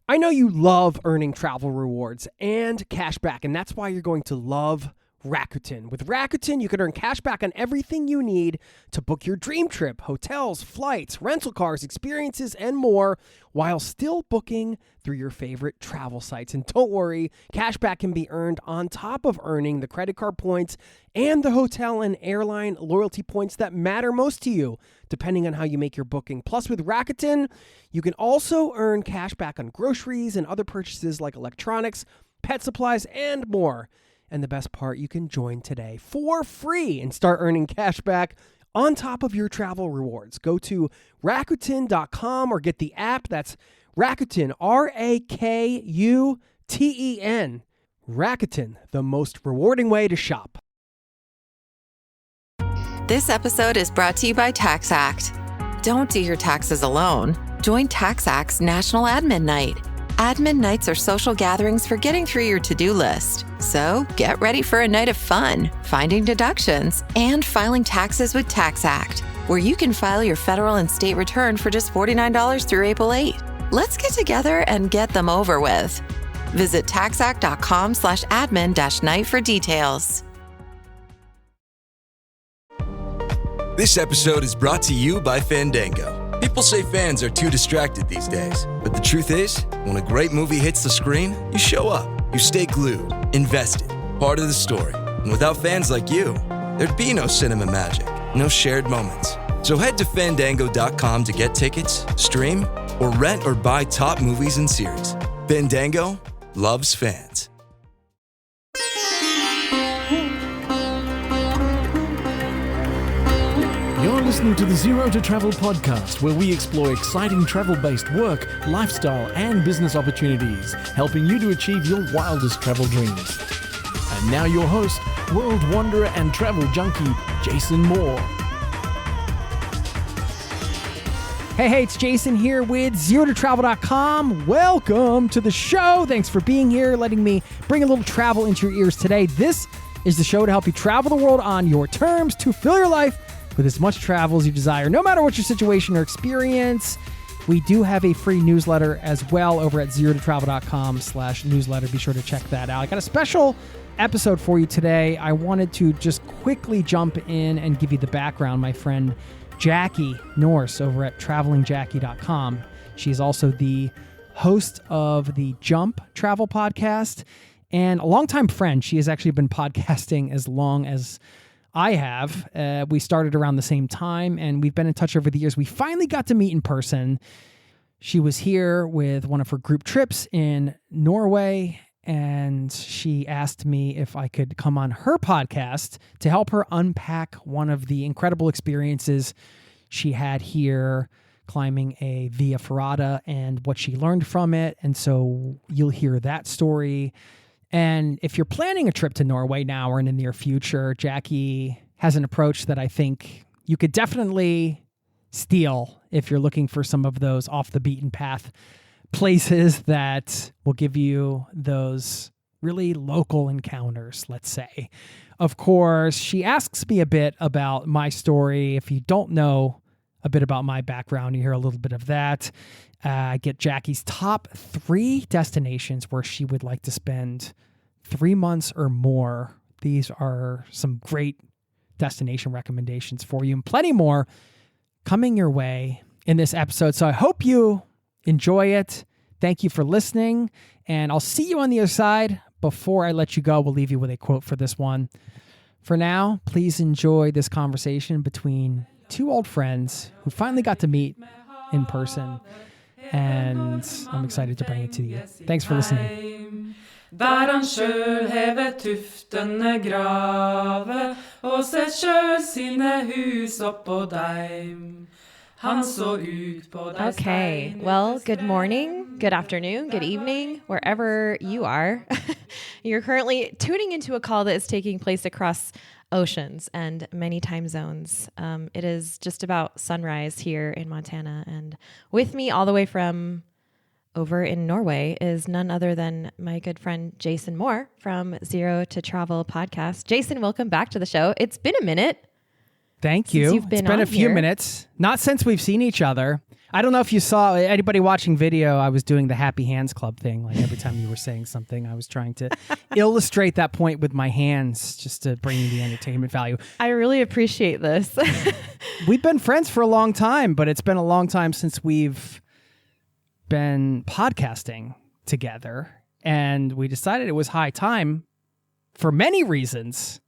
I know you love earning travel rewards and cash back, and that's why you're going to love Rakuten. With Rakuten, you can earn cash back on everything you need to book your dream trip, hotels, flights, rental cars, experiences, and more, while still booking through your favorite travel sites. And don't worry, cash back can be earned on top of earning the credit card points and the hotel and airline loyalty points that matter most to you, depending on how you make your booking. Plus, with Rakuten, you can also earn cash back on groceries and other purchases like electronics, pet supplies, and more. And the best part, you can join today for free and start earning cash back on top of your travel rewards. Go to Rakuten.com or get the app. That's Rakuten, Rakuten. Rakuten, the most rewarding way to shop. This episode is brought to you by TaxAct. Don't do your taxes alone. Join TaxAct's National Admin Night. Admin nights are social gatherings for getting through your to-do list. So get ready for a night of fun, finding deductions, and filing taxes with TaxAct, where you can file your federal and state return for just $49 through April 8. Let's get together and get them over with. Visit taxact.com/admin-night for details. This episode is brought to you by Fandango. People say fans are too distracted these days, but the truth is, when a great movie hits the screen, you show up, you stay glued, invested, part of the story. And without fans like you, there'd be no cinema magic, no shared moments. So head to Fandango.com to get tickets, stream, or rent or buy top movies and series. Fandango loves fans. You're listening to the Zero to Travel podcast, where we explore exciting travel-based work, lifestyle, and business opportunities, helping you to achieve your wildest travel dreams. And now your host, world wanderer and travel junkie, Jason Moore. Hey, it's Jason here with ZeroToTravel.com. Welcome to the show. Thanks for being here, letting me bring a little travel into your ears today. This is the show to help you travel the world on your terms, to fill your life with as much travel as you desire, no matter what your situation or experience. We do have a free newsletter as well over at ZeroToTravel.com/newsletter. Be sure to check that out. I got a special episode for you today. I wanted to just quickly jump in and give you the background. My friend Jackie Nourse over at travelingjackie.com. She's also the host of the Jump Travel podcast and a longtime friend. She has actually been podcasting as long as I have. We started around the same time, and we've been in touch over the years. We finally got to meet in person. She was here with one of her group trips in Norway, and she asked me if I could come on her podcast to help her unpack one of the incredible experiences she had here climbing a Via Ferrata and what she learned from it. And so you'll hear that story. And if you're planning a trip to Norway now or in the near future, Jackie has an approach that I think you could definitely steal if you're looking for some of those off the beaten path places that will give you those really local encounters, let's say. Of course, she asks me a bit about my story. If you don't know a bit about my background, you hear a little bit of that. I get Jackie's top 3 destinations where she would like to spend 3 months or more. These are some great destination recommendations for you and plenty more coming your way in this episode. So I hope you enjoy it. Thank you for listening, and I'll see you on the other side. Before I let you go, we'll leave you with a quote for this one. For now, please enjoy this conversation between 2 old friends who finally got to meet in person, and I'm excited to bring it to you. Thanks for listening. Der han sjøl hever tuftene grave, og sett sjøl sine hus oppå deim. Okay, well, good morning, good afternoon, good evening, wherever you are. You're currently tuning into a call that is taking place across oceans and many time zones. It is just about sunrise here in Montana, and with me all the way from over in Norway is none other than my good friend Jason Moore from Zero to Travel podcast. Jason, welcome back to the show. It's been a minute. Thank you. It's been a few minutes. Not since we've seen each other. I don't know if you saw anybody watching video. I was doing the Happy Hands Club thing. Like every time you were saying something, I was trying to illustrate that point with my hands just to bring you the entertainment value. I really appreciate this. We've been friends for a long time, but it's been a long time since we've been podcasting together. And we decided it was high time for many reasons,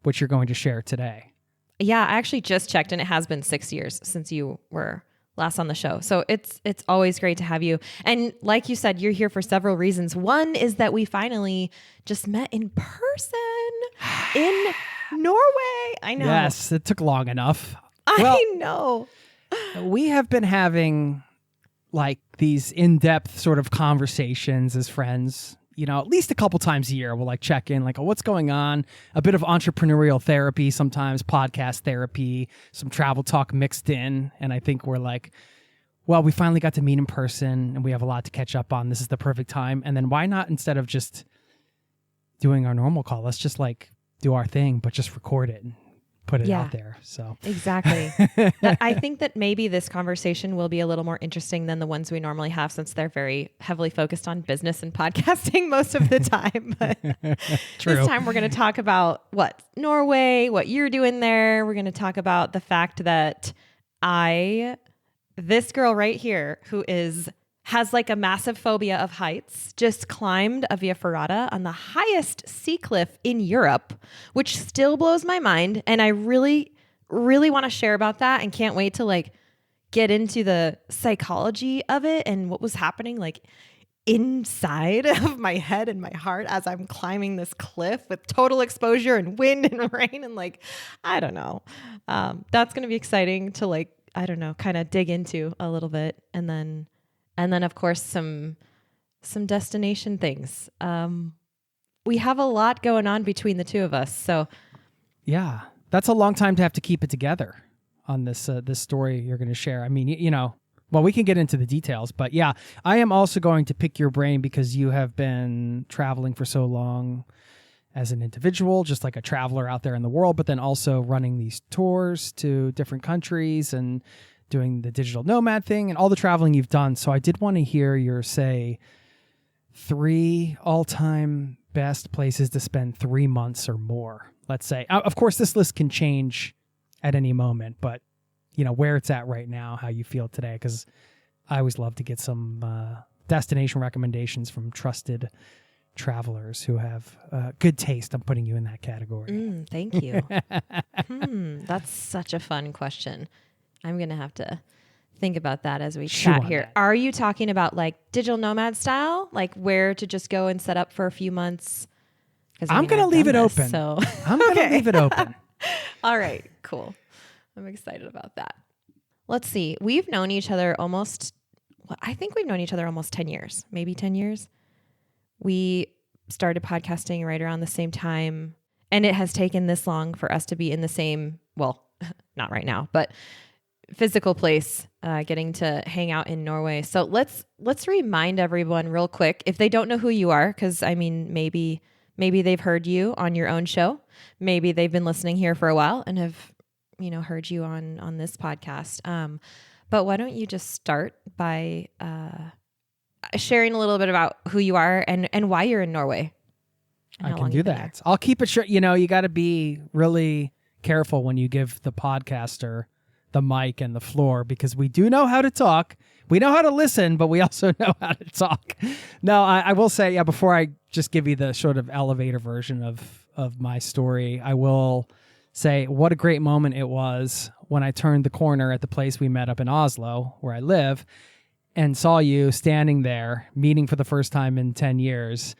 which you're going to share today. Yeah, I actually just checked, and it has been 6 years since you were last on the show. So it's always great to have you. And like you said, you're here for several reasons. One is that we finally just met in person in Norway. I know. Yes, it took long enough. I know. We have been having like these in-depth sort of conversations as friends. You know, at least a couple times a year, we'll like check in, like, oh, what's going on? A bit of entrepreneurial therapy, sometimes podcast therapy, some travel talk mixed in. And I think we're like, well, we finally got to meet in person and we have a lot to catch up on. This is the perfect time. And then why not, instead of just doing our normal call, let's just like do our thing, but just record it and put it out there. So exactly. I think that maybe this conversation will be a little more interesting than the ones we normally have, since they're very heavily focused on business and podcasting most of the time. But this time we're going to talk about Norway, what you're doing there. We're going to talk about the fact that this girl right here who has like a massive phobia of heights, just climbed a Via Ferrata on the highest sea cliff in Europe, which still blows my mind. And I really, really want to share about that and can't wait to like get into the psychology of it and what was happening like inside of my head and my heart as I'm climbing this cliff with total exposure and wind and rain and like, I don't know. That's going to be exciting to like, I don't know, kind of dig into a little bit. And then, of course, some destination things. We have a lot going on between the two of us. So, yeah, that's a long time to have to keep it together on this story you're going to share. I mean, well, we can get into the details, but yeah, I am also going to pick your brain because you have been traveling for so long as an individual, just like a traveler out there in the world, but then also running these tours to different countries and doing the digital nomad thing and all the traveling you've done. So I did want to hear your, say, 3 all-time best places to spend 3 months or more, let's say. Of course, this list can change at any moment, but, where it's at right now, how you feel today, because I always love to get some destination recommendations from trusted travelers who have good taste. I'm putting you in that category. Thank you. That's such a fun question. I'm going to have to think about that as we chat here. That. Are you talking about like digital nomad style? Like where to just go and set up for a few months? I'm going to leave it open. So I'm going to leave it open. All right, cool. I'm excited about that. Let's see. We've known each other I think we've known each other almost 10 years, maybe 10 years. We started podcasting right around the same time. And it has taken this long for us to be in the same, well, not right now, but physical place, getting to hang out in Norway. So let's remind everyone real quick, if they don't know who you are, because I mean, maybe they've heard you on your own show. Maybe they've been listening here for a while and have, heard you on this podcast. But why don't you just start by sharing a little bit about who you are and why you're in Norway? I can do that. I'll keep it short. You got to be really careful when you give the podcaster the mic and the floor, because we do know how to talk. We know how to listen, but we also know how to talk. No, I will say, before I just give you the sort of elevator version of my story, I will say what a great moment it was when I turned the corner at the place we met up in Oslo, where I live, and saw you standing there, meeting for the first time in 10 years,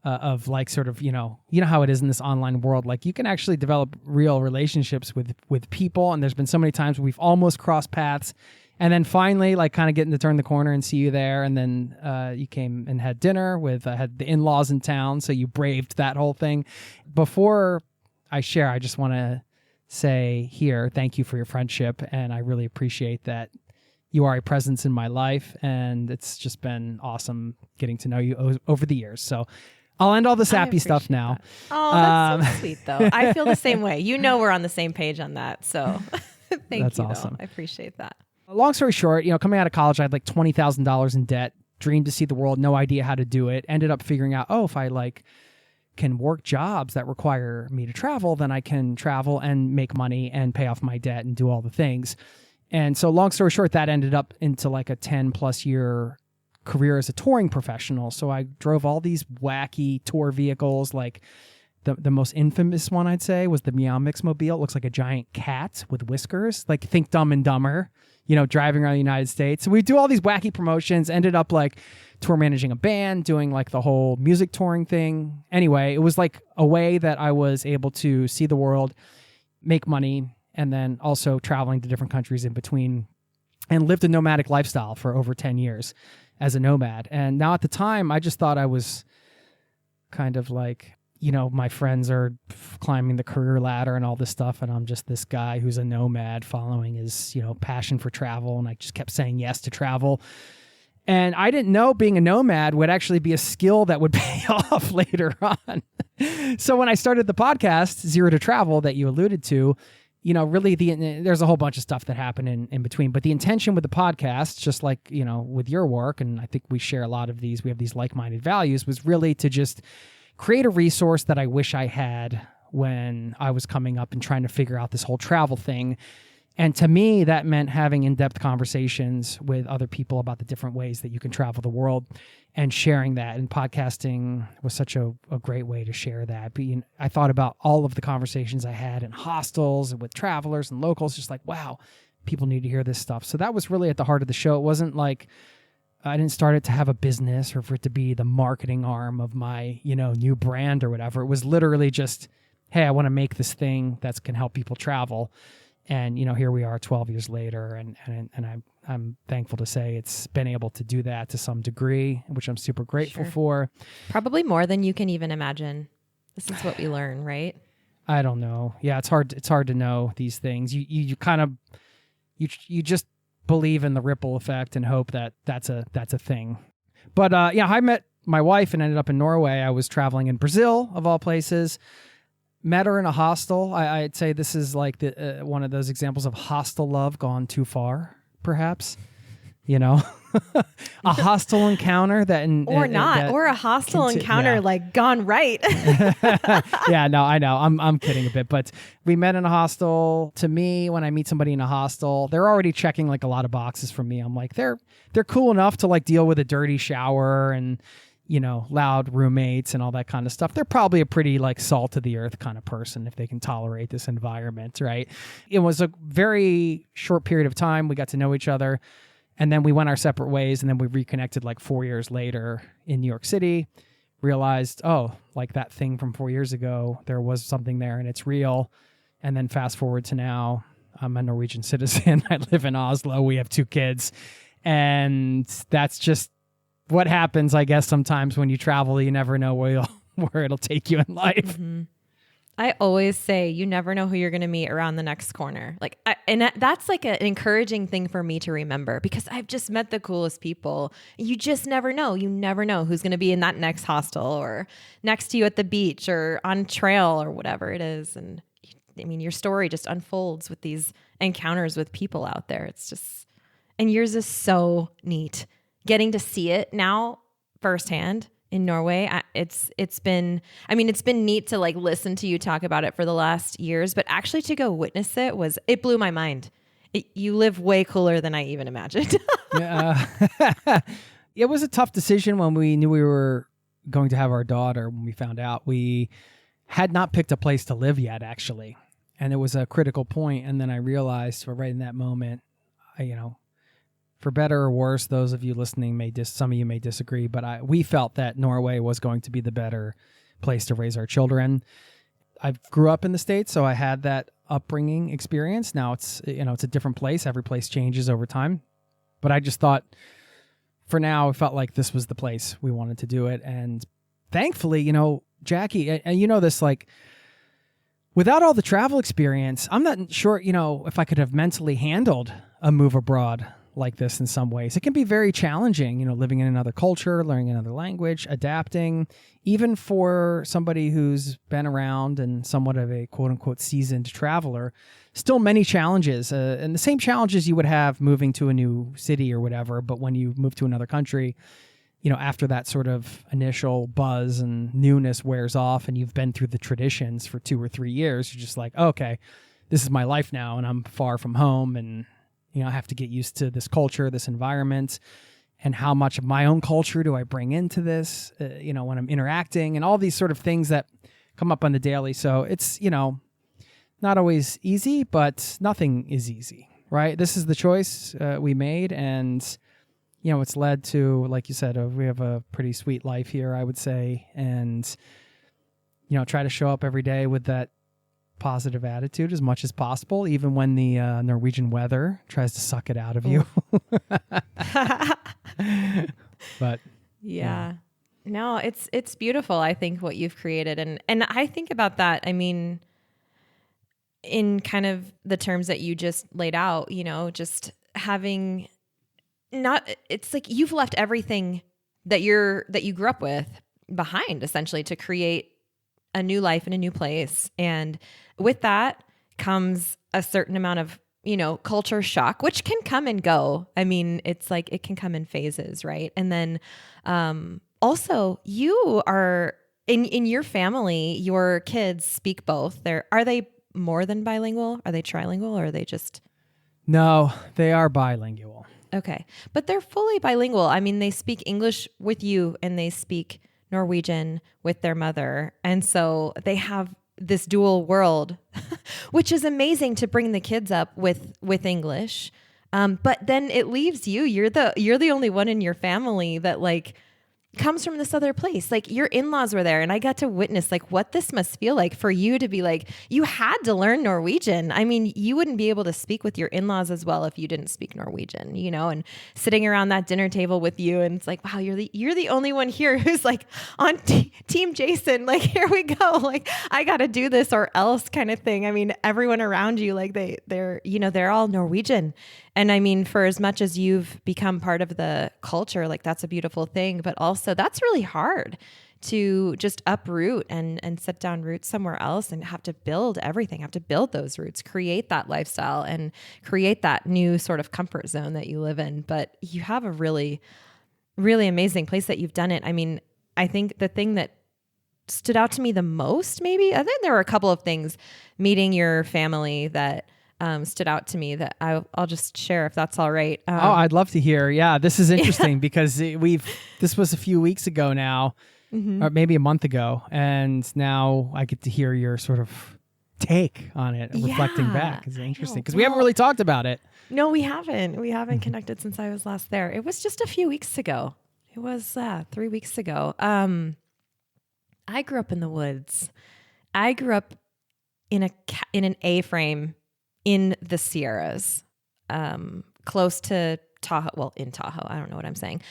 of like sort of, you know how it is in this online world. Like you can actually develop real relationships with people. And there's been so many times we've almost crossed paths. And then finally, like kind of getting to turn the corner and see you there. And then you came and had dinner had the in-laws in town. So you braved that whole thing. Before I share, I just want to say here, thank you for your friendship. And I really appreciate that you are a presence in my life. And it's just been awesome getting to know you over the years. So I'll end all the sappy stuff now. That. Oh, that's so sweet, though. I feel the same way. We're on the same page on that. So thank that's you. Awesome. Though. I appreciate that. Long story short, coming out of college, I had like $20,000 in debt, dreamed to see the world, no idea how to do it. Ended up figuring out, if I can work jobs that require me to travel, then I can travel and make money and pay off my debt and do all the things. And so long story short, that ended up into like a 10 plus year career as a touring professional. So I drove all these wacky tour vehicles. Like the most infamous one I'd say was the Meow Mix Mobile. It looks like a giant cat with whiskers, like think Dumb and Dumber, driving around the United States. So we do all these wacky promotions, ended up like tour managing a band, doing like the whole music touring thing. Anyway, it was like a way that I was able to see the world, make money, and then also traveling to different countries in between, and lived a nomadic lifestyle for over 10 years as a nomad. And now at the time, I just thought I was kind of like, my friends are climbing the career ladder and all this stuff, and I'm just this guy who's a nomad following his, passion for travel, and I just kept saying yes to travel. And I didn't know being a nomad would actually be a skill that would pay off later on. So when I started the podcast, Zero to Travel, that you alluded to, really there's a whole bunch of stuff that happened in between. But the intention with the podcast, just like, with your work, and I think we share a lot of these, we have these like-minded values, was really to just create a resource that I wish I had when I was coming up and trying to figure out this whole travel thing. And to me, that meant having in-depth conversations with other people about the different ways that you can travel the world and sharing that. And podcasting was such a great way to share that. But, I thought about all of the conversations I had in hostels and with travelers and locals, just like, wow, people need to hear this stuff. So that was really at the heart of the show. It wasn't like I didn't start it to have a business or for it to be the marketing arm of my, new brand or whatever. It was literally just, hey, I want to make this thing that can help people travel. And, here we are 12 years later, and I'm thankful to say it's been able to do that to some degree, which I'm super grateful for. Probably more than you can even imagine. This is what we learn, right? I don't know. Yeah, it's hard to know these things. You kind of, you just believe in the ripple effect and hope that that's a thing. But I met my wife and ended up in Norway. I was traveling in Brazil, of all places. Met her in a hostel. I'd say this is like the one of those examples of hostel love gone too far, perhaps. A hostile encounter that or a hostile encounter like gone right. Yeah, no, I know. I'm kidding a bit, but we met in a hostel. To me, when I meet somebody in a hostel, they're already checking like a lot of boxes for me. I'm like, they're cool enough to like deal with a dirty shower and loud roommates and all that kind of stuff. They're probably a pretty like salt of the earth kind of person if they can tolerate this environment, right? It was a very short period of time. We got to know each other, and then we went our separate ways, and then we reconnected like 4 years later in New York City, realized, like that thing from 4 years ago, there was something there and it's real. And then fast forward to now, I'm a Norwegian citizen. I live in Oslo. We have 2 kids, and that's just what happens, I guess, sometimes when you travel. You never know where it'll take you in life. Mm-hmm. I always say you never know who you're going to meet around the next corner. That's like an encouraging thing for me to remember, because I've just met the coolest people. You just never know. You never know who's going to be in that next hostel or next to you at the beach or on trail or whatever it is. And I mean, your story just unfolds with these encounters with people out there. It's just, and yours is so neat. Getting to see it now firsthand in Norway, it's been neat to like listen to you talk about it for the last years, but actually to go witness it blew my mind. You live way cooler than I even imagined. Yeah, it was a tough decision when we knew we were going to have our daughter. When we found out, we had not picked a place to live yet, actually, and it was a critical point. And then I realized, right in that moment, for better or worse, those of you listening some of you may disagree, but we felt that Norway was going to be the better place to raise our children. I grew up in the States, so I had that upbringing experience. Now it's a different place. Every place changes over time, but I just thought, for now, it felt like this was the place we wanted to do it. And thankfully, Jackie, and this, like, without all the travel experience, I'm not sure, if I could have mentally handled a move abroad like this in some ways. It can be very challenging, living in another culture, learning another language, adapting, even for somebody who's been around and somewhat of a quote unquote seasoned traveler, still many challenges, and the same challenges you would have moving to a new city or whatever. But when you move to another country, after that sort of initial buzz and newness wears off and you've been through the traditions for 2 or 3 years, you're just like, oh, okay, this is my life now and I'm far from home and, I have to get used to this culture, this environment, and how much of my own culture do I bring into this, when I'm interacting and all these sort of things that come up on the daily. So it's, not always easy, but nothing is easy, right? This is the choice we made and it's led to, like you said, we have a pretty sweet life here, I would say. And, try to show up every day with that positive attitude as much as possible, even when the Norwegian weather tries to suck it out of you. But yeah. No, it's beautiful, I think, what you've created. And I think about that, I mean, in kind of the terms that you just laid out, just having it's like you've left everything that you grew up with behind, essentially, to create a new life in a new place. And with that comes a certain amount of, culture shock, which can come and go. I mean, it's like it can come in phases, right? And then also you are in your family, your kids speak both. Are they more than bilingual? Are they trilingual, or are they just? No, they are bilingual. Okay. But they're fully bilingual. I mean, they speak English with you and they speak Norwegian with their mother. And so they have this dual world, which is amazing to bring the kids up with English. But then it leaves you, you're the only one in your family that comes from this other place. Like your in-laws were there and I got to witness what this must feel like for you to be you had to learn Norwegian. I mean, you wouldn't be able to speak with your in-laws as well if you didn't speak Norwegian, and sitting around that dinner table with you. And it's wow, you're the only one here who's on team Jason. Here we go. I got to do this or else kind of thing. I mean, everyone around you, they're all Norwegian. And I mean, for as much as you've become part of the culture, that's a beautiful thing, but also that's really hard to just uproot and set down roots somewhere else and have to build everything, have to build those roots, create that lifestyle and create that new sort of comfort zone that you live in. But you have a really, really amazing place that you've done it. I mean, I think the thing that stood out to me the most, maybe, I think there were a couple of things meeting your family that stood out to me that I'll just share if that's all right. I'd love to hear. Yeah, this is interesting because this was a few weeks ago now, or maybe a month ago, and now I get to hear your sort of take on it, reflecting back. It's interesting because we haven't really talked about it. No, we haven't. We haven't connected since I was last there. It was just a few weeks ago. It was 3 weeks ago. I grew up in the woods. I grew up in an A-frame in the Sierras, close to Tahoe. Well, in Tahoe, I don't know what I'm saying.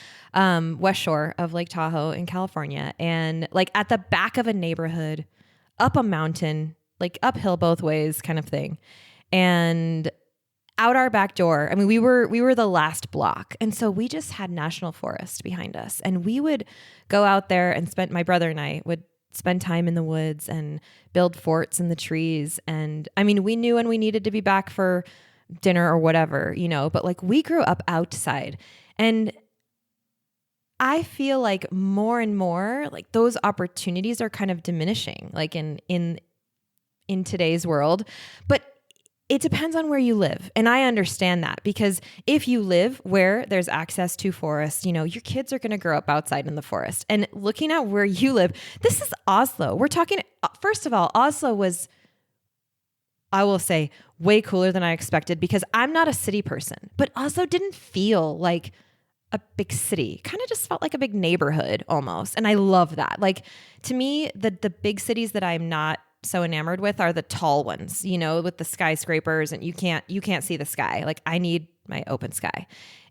West shore of Lake Tahoe in California, and at the back of a neighborhood, up a mountain, uphill both ways, kind of thing, and out our back door. I mean, we were the last block, and so we just had national forest behind us, and we would go out there and my brother and I would spend time in the woods and build forts in the trees. And I mean, we knew when we needed to be back for dinner or whatever, but we grew up outside. And I feel more and more those opportunities are kind of diminishing, in today's world. But it depends on where you live. And I understand that because if you live where there's access to forest, your kids are going to grow up outside in the forest. And looking at where you live, this is Oslo. We're talking, first of all, Oslo was, I will say, way cooler than I expected because I'm not a city person, but Oslo didn't feel like a big city. Kind of just felt like a big neighborhood almost. And I love that. To me, the big cities that I'm not so enamored with are the tall ones, with the skyscrapers and you can't see the sky. I need my open sky.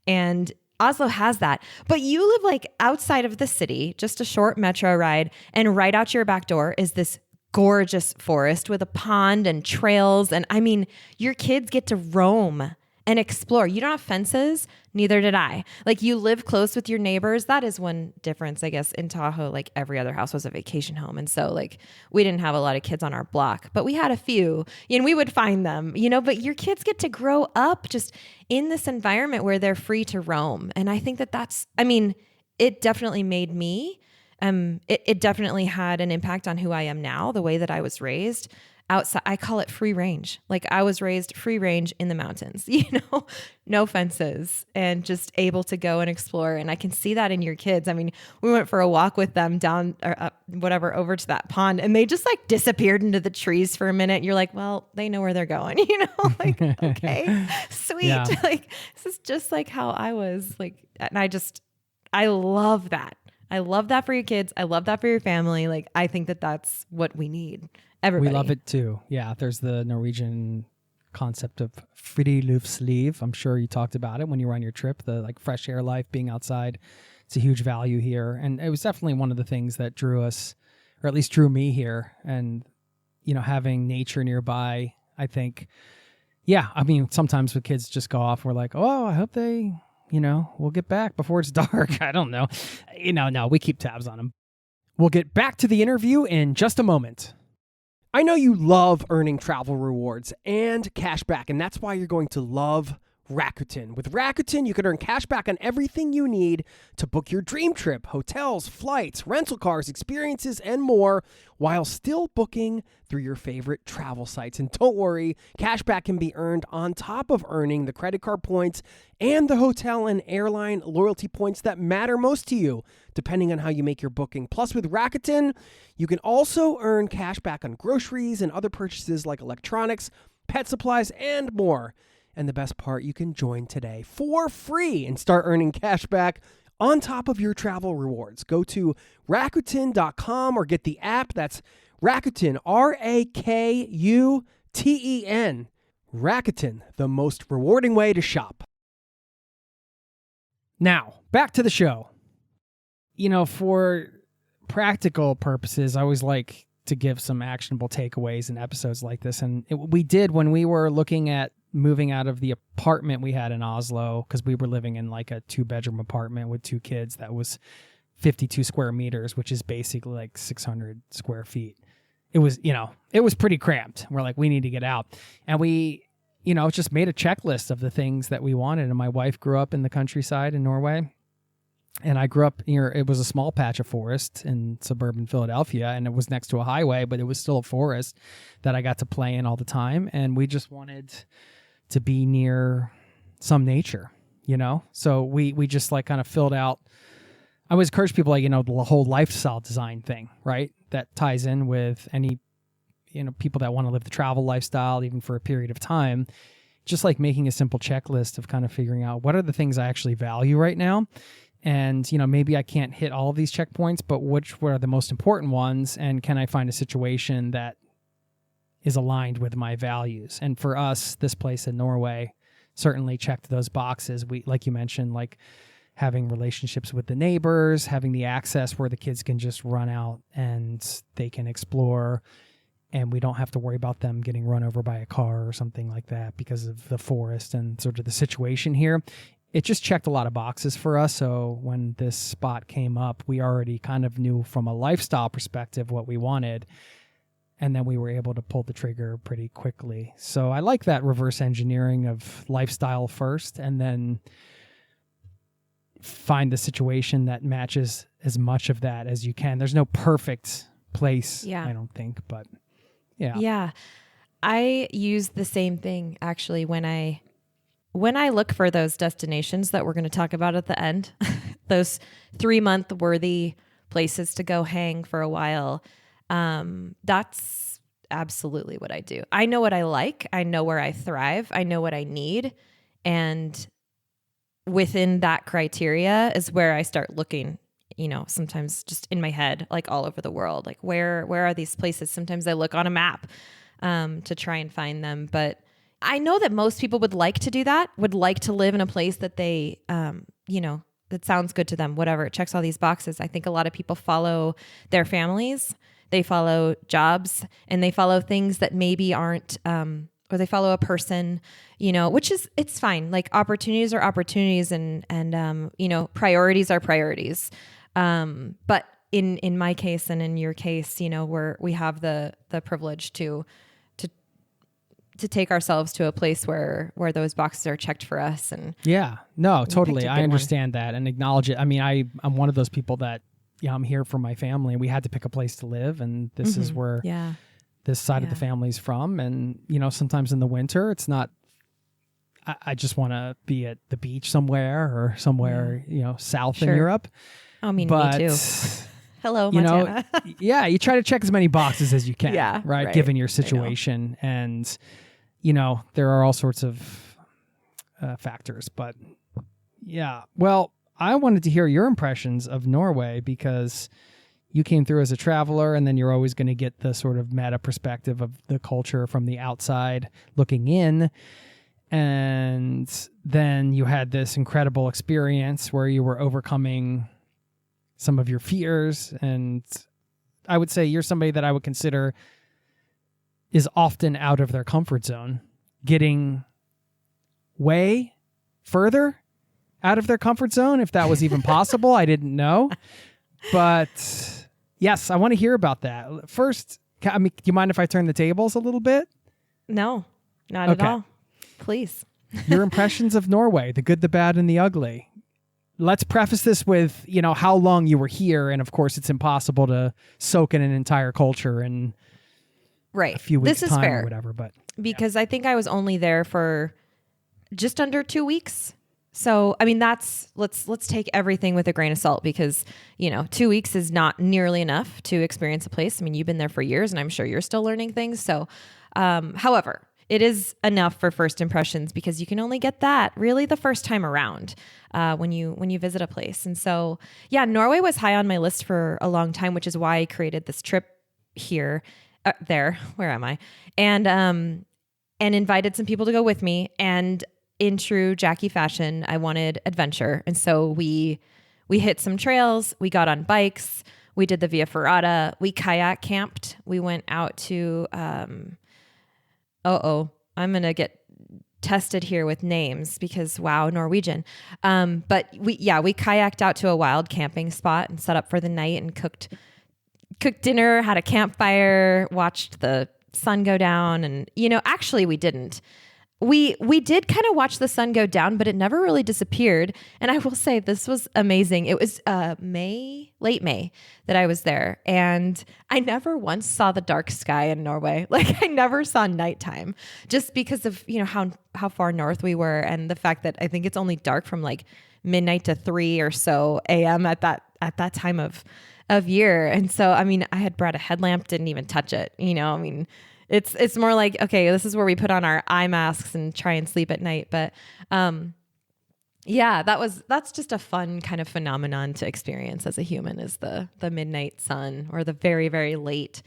And Oslo has that. But you live outside of the city, just a short metro ride, and right out your back door is this gorgeous forest with a pond and trails. And I mean, your kids get to roam and explore. You don't have fences, neither did I. Like, you live close with your neighbors. That is one difference, I guess. In Tahoe, like, every other house was a vacation home. And so, like, we didn't have a lot of kids on our block, but we had a few, and we would find them, but your kids get to grow up just in this environment where they're free to roam. And I think it definitely made me, it definitely had an impact on who I am now, the way that I was raised. Outside, I call it free range. Like, I was raised free range in the mountains, no fences, and just able to go and explore. And I can see that in your kids. I mean, we went for a walk with them down or up, whatever, over to that pond, and they just like disappeared into the trees for a minute. You're like, well, they know where they're going, like, okay, sweet. Yeah. Like, this is just like how I was, like, and I love that. I love that for your kids. I love that for your family. Like, I think that that's what we need. Everybody. We love it too. Yeah, there's the Norwegian concept of friluftsliv. I'm sure you talked about it when you were on your trip, the like fresh air life, being outside. It's a huge value here. And it was definitely one of the things that drew us, or at least drew me here. And, having nature nearby, I think, sometimes with kids just go off, we're like, oh, I hope they, we'll get back before it's dark. I don't know. No, we keep tabs on them. We'll get back to the interview in just a moment. I know you love earning travel rewards and cash back, and that's why you're going to love Rakuten. With Rakuten, you can earn cash back on everything you need to book your dream trip, hotels, flights, rental cars, experiences, and more, while still booking through your favorite travel sites. And don't worry, cash back can be earned on top of earning the credit card points and the hotel and airline loyalty points that matter most to you, depending on how you make your booking. Plus, with Rakuten, you can also earn cash back on groceries and other purchases like electronics, pet supplies, and more. And the best part, you can join today for free and start earning cash back on top of your travel rewards. Go to Rakuten.com or get the app. That's Rakuten, Rakuten. Rakuten, the most rewarding way to shop. Now, back to the show. For practical purposes, I always like to give some actionable takeaways in episodes like this. And we did when we were looking at moving out of the apartment we had in Oslo, because we were living in like a 2-bedroom apartment with 2 kids that was 52 square meters, which is basically like 600 square feet. It was, it was pretty cramped. We're like, we need to get out. And we, just made a checklist of the things that we wanted. And my wife grew up in the countryside in Norway. And I grew up near, it was a small patch of forest in suburban Philadelphia, and it was next to a highway, but it was still a forest that I got to play in all the time. And we just wanted to be near some nature, So we just like kind of filled out. I always encourage people, like, the whole lifestyle design thing, right? That ties in with any, people that want to live the travel lifestyle, even for a period of time. Just like making a simple checklist of kind of figuring out what are the things I actually value right now. And, maybe I can't hit all of these checkpoints, but what are the most important ones? And can I find a situation that is aligned with my values? And for us, this place in Norway certainly checked those boxes. We, like you mentioned, like having relationships with the neighbors, having the access where the kids can just run out and they can explore, and we don't have to worry about them getting run over by a car or something like that because of the forest and sort of the situation here. It just checked a lot of boxes for us. So when this spot came up, we already kind of knew from a lifestyle perspective what we wanted. And then we were able to pull the trigger pretty quickly. So I like that reverse engineering of lifestyle first, and then find the situation that matches as much of that as you can. There's no perfect place, I don't think, but yeah. Yeah. I use the same thing actually when I look for those destinations that we're going to talk about at the end, those 3-month worthy places to go hang for a while. That's absolutely what I do. I know what I like. I know where I thrive. I know what I need. And within that criteria is where I start looking, sometimes just in my head, like all over the world, like where are these places? Sometimes I look on a map, to try and find them. But I know that most people would like to do that, would like to live in a place that they, that sounds good to them, whatever. It checks all these boxes. I think a lot of people follow their families, they follow jobs, and they follow things that maybe aren't they follow a person, which is, it's fine. Like opportunities are opportunities and priorities are priorities. But in my case and in your case, we have the privilege to take ourselves to a place where those boxes are checked for us. And yeah, no, totally. I one. understand that and acknowledge it. I mean, I'm one of those people that, I'm here for my family. We had to pick a place to live, and this is where this side of the family's from. And, sometimes in the winter, it's not, I just want to be at the beach somewhere or somewhere, south in Europe. I mean, but, me too. Hello, Montana. You try to check as many boxes as you can, right? Given your I situation. And, there are all sorts of factors, but yeah. Well, I wanted to hear your impressions of Norway because you came through as a traveler, and then you're always going to get the sort of meta perspective of the culture from the outside looking in. And then you had this incredible experience where you were overcoming some of your fears. And I would say you're somebody that I would consider is often out of their comfort zone, getting way further out of their comfort zone, if that was even possible. I didn't know. But yes, I want to hear about that. First, do you mind if I turn the tables a little bit? No, not at all. Please. Your impressions of Norway, the good, the bad, and the ugly. Let's preface this with, how long you were here. And of course, it's impossible to soak in an entire culture in a few weeks' this is time fair, or whatever. But because I think I was only there for just under 2 weeks. So, I mean, let's take everything with a grain of salt because, 2 weeks is not nearly enough to experience a place. I mean, you've been there for years and I'm sure you're still learning things. So, however, it is enough for first impressions because you can only get that really the first time around when you visit a place. And so, yeah, Norway was high on my list for a long time, which is why I created this trip here, where am I? And invited some people to go with me. And in true Jackie fashion, I wanted adventure. And so we hit some trails, we got on bikes, we did the Via Ferrata, we kayak camped, we went out to, I'm going to get tested here with names because wow, Norwegian. But we kayaked out to a wild camping spot and set up for the night and cooked dinner, had a campfire, watched the sun go down. And, actually we didn't. We did kind of watch the sun go down, but it never really disappeared. And I will say this was amazing. It was late May that I was there. And I never once saw the dark sky in Norway. Like I never saw nighttime just because of, how far north we were. And the fact that I think it's only dark from like midnight to 3 or so a.m. at that time of year. And so, I mean, I had brought a headlamp, didn't even touch it. It's more like, okay, this is where we put on our eye masks and try and sleep at night. But that's just a fun kind of phenomenon to experience as a human is the midnight sun or the very, very late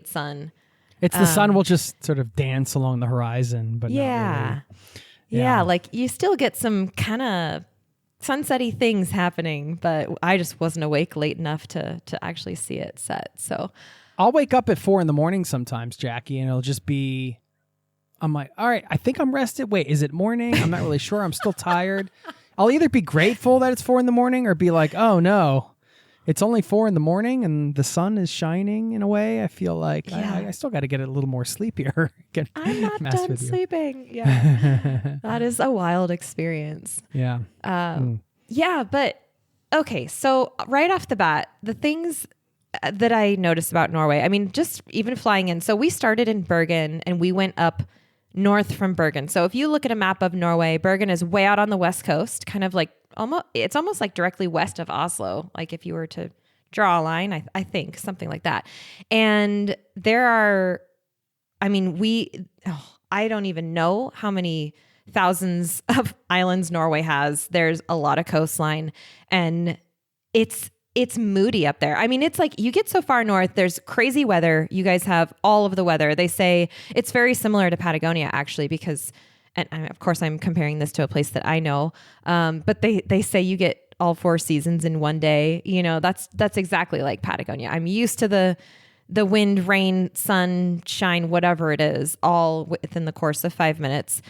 sun. it's the sun will just sort of dance along the horizon, but not really. Yeah, like you still get some kind of sunsetty things happening, but I just wasn't awake late enough to actually see it set. So I'll wake up at 4 a.m. sometimes, Jackie, and it'll just be, I'm like, all right, I think I'm rested. Wait, is it morning? I'm not really sure. I'm still tired. I'll either be grateful that it's 4 a.m. or be like, oh no, it's only 4 a.m. and the sun is shining in a way. I feel like I still got to get a little more sleepier. I'm not done sleeping. Yeah. That is a wild experience. Yeah. Yeah, but okay. So right off the bat, the things that I noticed about Norway, I mean, just even flying in. So we started in Bergen and we went up north from Bergen. So if you look at a map of Norway, Bergen is way out on the west coast, kind of like it's almost like directly west of Oslo. Like if you were to draw a line, I think something like that. And there are, I mean, I don't even know how many thousands of islands Norway has. There's a lot of coastline and it's moody up there. I mean, it's like you get so far north, there's crazy weather. You guys have all of the weather. They say it's very similar to Patagonia actually, because, and of course I'm comparing this to a place that I know. But they say you get all 4 seasons in one day. That's exactly like Patagonia. I'm used to the the wind, rain, sunshine, whatever it is, all within the course of 5 minutes.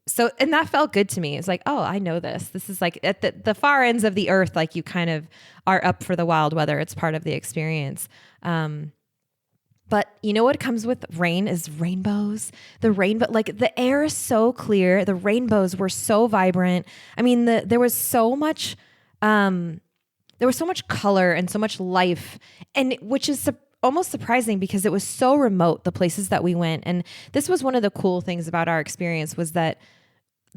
So, and that felt good to me. It's like, oh, I know this. This is like at the far ends of the earth, like you kind of are up for the wild weather. It's part of the experience. But you know what comes with rain is rainbows. The rainbow, like the air is so clear. The rainbows were so vibrant. I mean, there was so much color and so much life, and which is almost surprising because it was so remote, the places that we went. And this was one of the cool things about our experience was that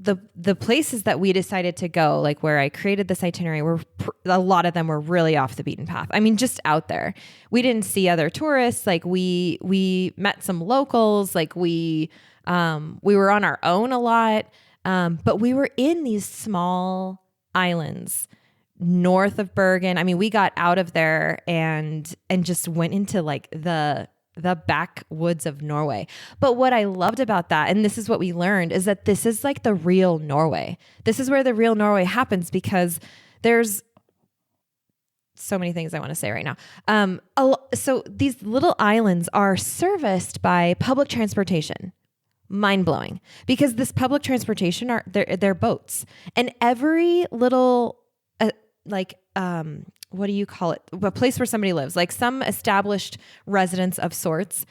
the places that we decided to go, like where I created this itinerary, a lot of them were really off the beaten path. I mean, just out there. We didn't see other tourists. Like we met some locals. Like we were on our own a lot. But we were in these small islands north of Bergen. I mean, we got out of there and just went into like the backwoods of Norway. But what I loved about that, and this is what we learned, is that this is like the real Norway. This is where the real Norway happens, because there's so many things I want to say right now. So these little islands are serviced by public transportation. Mind-blowing, because this public transportation they're boats, and every little what do you call it? A place where somebody lives, like some established residence of sorts.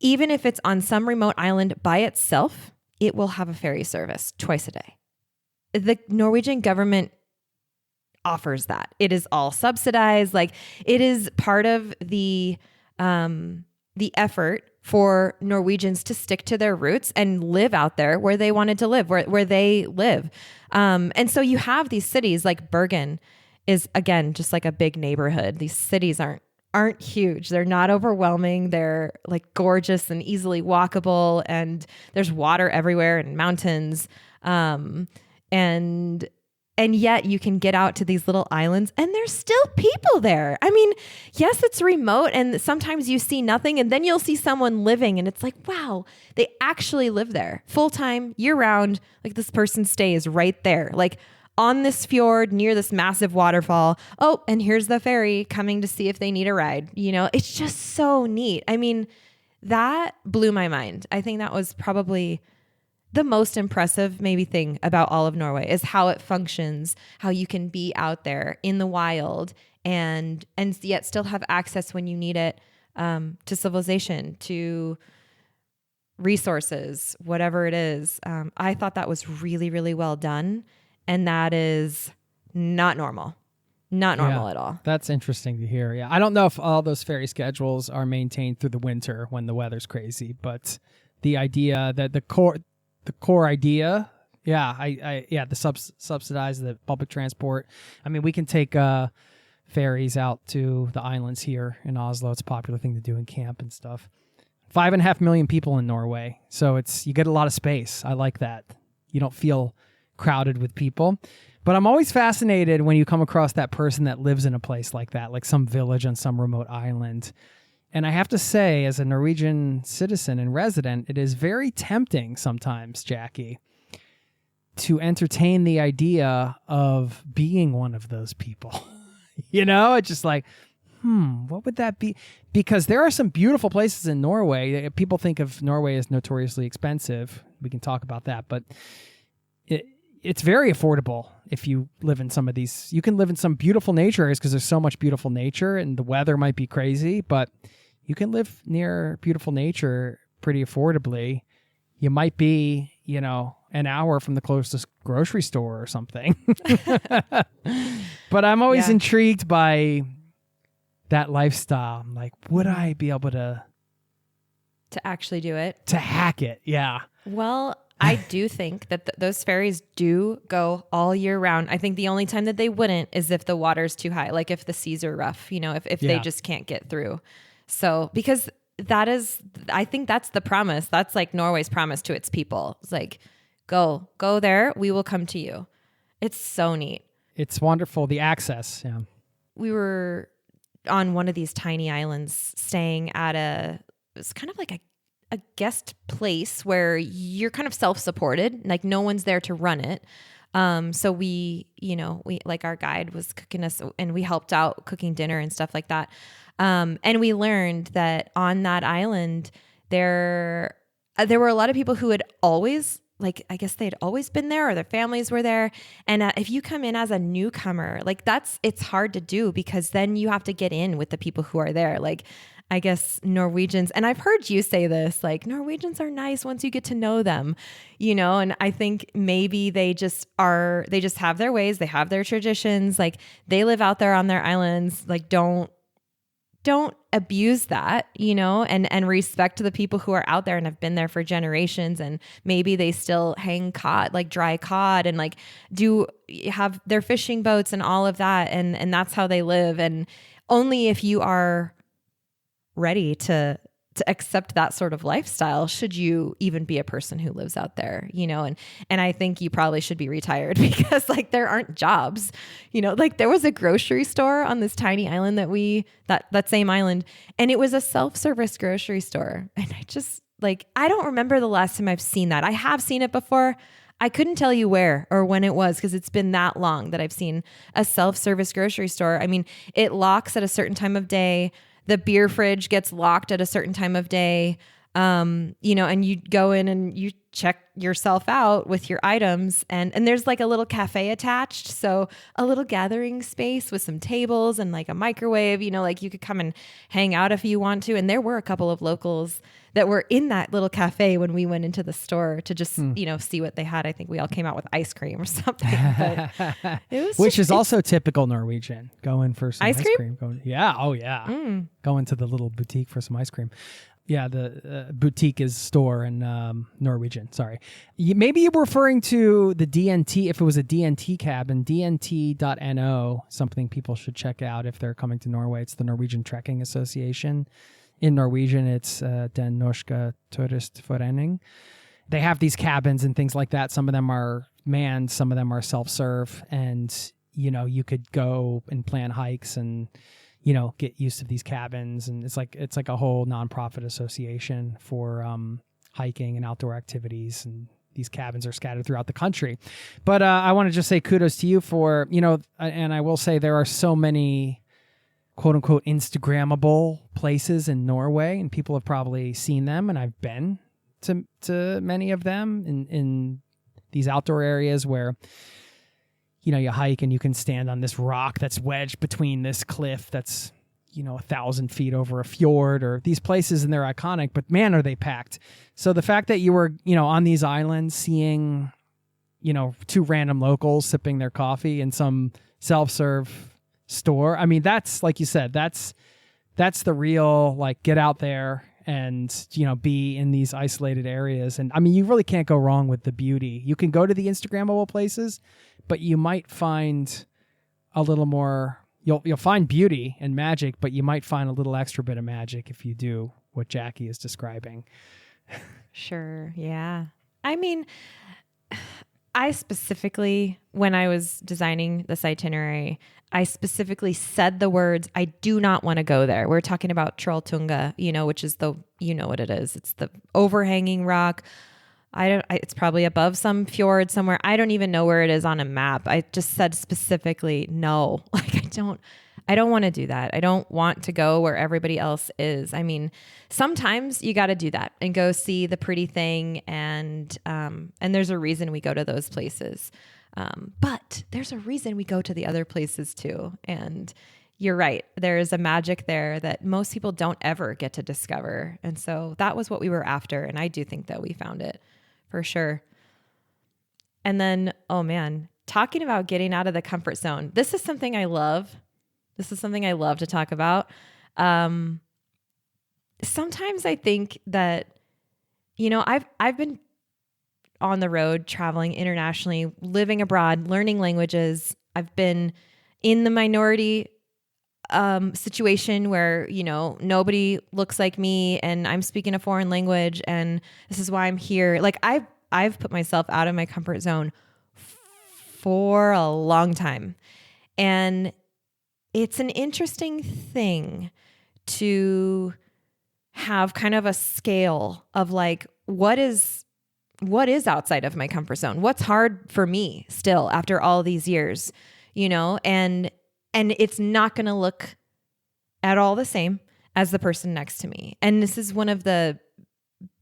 Even if it's on some remote island by itself, it will have a ferry service twice a day. The Norwegian government offers that. It is all subsidized. Like it is part of the effort for Norwegians to stick to their roots and live out there where they wanted to live, where they live. And so you have these cities like Bergen is, again, just like a big neighborhood. These cities aren't huge. They're not overwhelming. They're like gorgeous and easily walkable, and there's water everywhere and mountains. And yet you can get out to these little islands and there's still people there. I mean, yes, it's remote and sometimes you see nothing, and then you'll see someone living and it's like, wow, they actually live there full time, year round. Like this person stays right there, like on this fjord near this massive waterfall. Oh, and here's the ferry coming to see if they need a ride. You know, it's just so neat. I mean, that blew my mind. I think that was probably the most impressive maybe thing about all of Norway, is how it functions, how you can be out there in the wild and yet still have access when you need it, to civilization, to resources, whatever it is. I thought that was really, really well done. And that is not normal. Not normal at all. That's interesting to hear. Yeah. I don't know if all those ferry schedules are maintained through the winter when the weather's crazy, but the idea that the core idea, subsidize the public transport. I mean, we can take ferries out to the islands here in Oslo. It's a popular thing to do in camp and stuff. 5.5 million people in Norway, so you get a lot of space. I like that. You don't feel crowded with people. But I'm always fascinated when you come across that person that lives in a place like that, like some village on some remote island. And I have to say, as a Norwegian citizen and resident, it is very tempting sometimes, Jackie, to entertain the idea of being one of those people. You know, it's just like, what would that be? Because there are some beautiful places in Norway. People think of Norway as notoriously expensive. We can talk about that, but it's very affordable if you live in some of these. You can live in some beautiful nature areas because there's so much beautiful nature, and the weather might be crazy, but you can live near beautiful nature pretty affordably. You might be, an hour from the closest grocery store or something. But I'm always intrigued by that lifestyle. I'm like, would I be able to actually do it? To hack it, yeah. Well, I do think that those ferries do go all year round. I think the only time that they wouldn't is if the water's too high, like if the seas are rough, if they just can't get through. So, because I think that's the promise. That's like Norway's promise to its people. It's like, go there. We will come to you. It's so neat. It's wonderful. The access. Yeah. We were on one of these tiny islands staying at it's kind of like a guest place where you're kind of self-supported, like no one's there to run it. So we like our guide was cooking us and we helped out cooking dinner and stuff like that. And we learned that on that island, there were a lot of people who had always, like, I guess they'd always been there or their families were there. And if you come in as a newcomer, like it's hard to do because then you have to get in with the people who are there. Like, I guess Norwegians, and I've heard you say this, like Norwegians are nice once you get to know them, and I think maybe they just have their ways. They have their traditions. Like they live out there on their islands. Like don't abuse that, and respect the people who are out there and have been there for generations. And maybe they still hang cod, like dry cod, and like have their fishing boats and all of that. And that's how they live. And only if you are ready to accept that sort of lifestyle should you even be a person who lives out there, and I think you probably should be retired because like there aren't jobs, like there was a grocery store on this tiny island that same island, and it was a self-service grocery store. And I don't remember the last time I've seen that. I have seen it before. I couldn't tell you where or when it was because it's been that long that I've seen a self-service grocery store. I mean, it locks at a certain time of day. The beer fridge gets locked at a certain time of day, and you go in and you check yourself out with your items. And there's like a little cafe attached. So a little gathering space with some tables and like a microwave, like you could come and hang out if you want to. And there were a couple of locals that were in that little cafe when we went into the store to just, see what they had. I think we all came out with ice cream or something. But Which is also typical Norwegian. Going for some ice cream. Oh, yeah. Going to the little boutique for some ice cream. Yeah, the boutique is store in Norwegian. Sorry. Maybe you were referring to the DNT, if it was a DNT cabin, dnt.no, something people should check out if they're coming to Norway. It's the Norwegian Trekking Association. In Norwegian, it's Den Norske Turistforening. They have these cabins and things like that. Some of them are manned, some of them are self-serve. And, you could go and plan hikes and get used to these cabins. And it's like a whole nonprofit association for hiking and outdoor activities. And these cabins are scattered throughout the country. But I want to just say kudos to you for, and I will say there are so many quote unquote Instagrammable places in Norway, and people have probably seen them. And I've been to many of them in these outdoor areas where, you hike and you can stand on this rock that's wedged between this cliff that's, 1,000 feet over a fjord, or these places, and they're iconic, but man, are they packed. So the fact that you were, on these islands seeing, two random locals sipping their coffee in some self-serve store. I mean, that's, like you said, that's the real, like, get out there and, be in these isolated areas. And I mean, you really can't go wrong with the beauty. You can go to the Instagrammable places, but you might find a little more, you'll find beauty and magic, but you might find a little extra bit of magic if you do what Jackie is describing. Sure. Yeah. I mean, I specifically, when I was designing this itinerary, I specifically said the words, I do not want to go there. We're talking about Trolltunga, which is what it is. It's the overhanging rock. It's probably above some fjord somewhere. I don't even know where it is on a map. I just said specifically, no, like I don't want to do that. I don't want to go where everybody else is. I mean, sometimes you got to do that and go see the pretty thing. And there's a reason we go to those places. But there's a reason we go to the other places too. And you're right. There is a magic there that most people don't ever get to discover. And so that was what we were after. And I do think that we found it for sure. And then, oh man, talking about getting out of the comfort zone. This is something I love. This is something I love to talk about. Sometimes I think that, I've been on the road, traveling internationally, living abroad, learning languages. I've been in the minority situation where, nobody looks like me and I'm speaking a foreign language and this is why I'm here. Like I've put myself out of my comfort zone for a long time. And it's an interesting thing to have kind of a scale of like, what is what is outside of my comfort zone? What's hard for me still after all these years, and it's not going to look at all the same as the person next to me. And this is one of the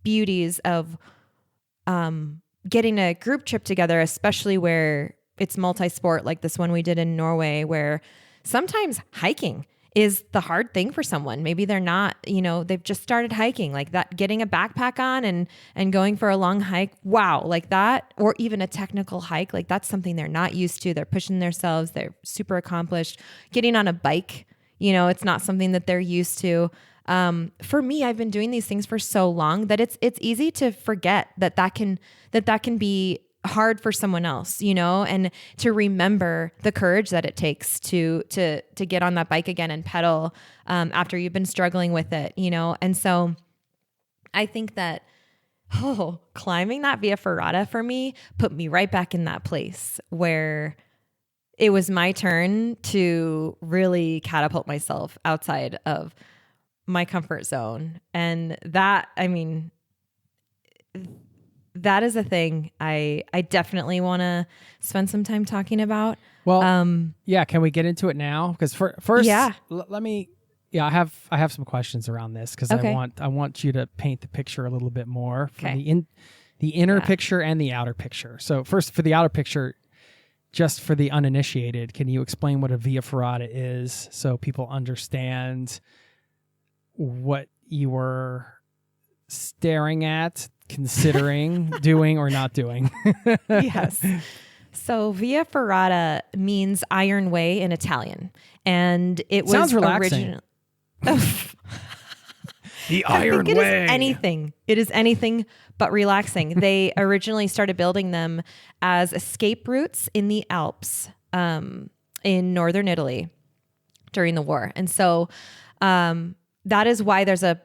beauties of getting a group trip together, especially where it's multi-sport, like this one we did in Norway, where sometimes hiking is the hard thing for someone. Maybe they're not, they've just started hiking, like that, getting a backpack on and going for a long hike. Wow. Like that, or even a technical hike. Like that's something they're not used to. They're pushing themselves. They're super accomplished. Getting on a bike, it's not something that they're used to. For me, I've been doing these things for so long that it's easy to forget that can be hard for someone else, and to remember the courage that it takes to get on that bike again and pedal, after you've been struggling with it, And so I think that, climbing that Via Ferrata for me put me right back in that place where it was my turn to really catapult myself outside of my comfort zone. And that, that is a thing I definitely want to spend some time talking about. Well, can we get into it now? Because first, let me. Yeah, I have some questions around this because okay. I want you to paint the picture a little bit more for the inner picture and the outer picture. So first, for the outer picture, just for the uninitiated, can you explain what a Via Ferrata is so people understand what you were staring at, considering doing or not doing? Yes. So Via Ferrata means Iron Way in Italian, and it sounds was relaxing. The Iron Way. It is anything but relaxing. They originally started building them as escape routes in the Alps, in northern Italy during the war, and so that is why there's a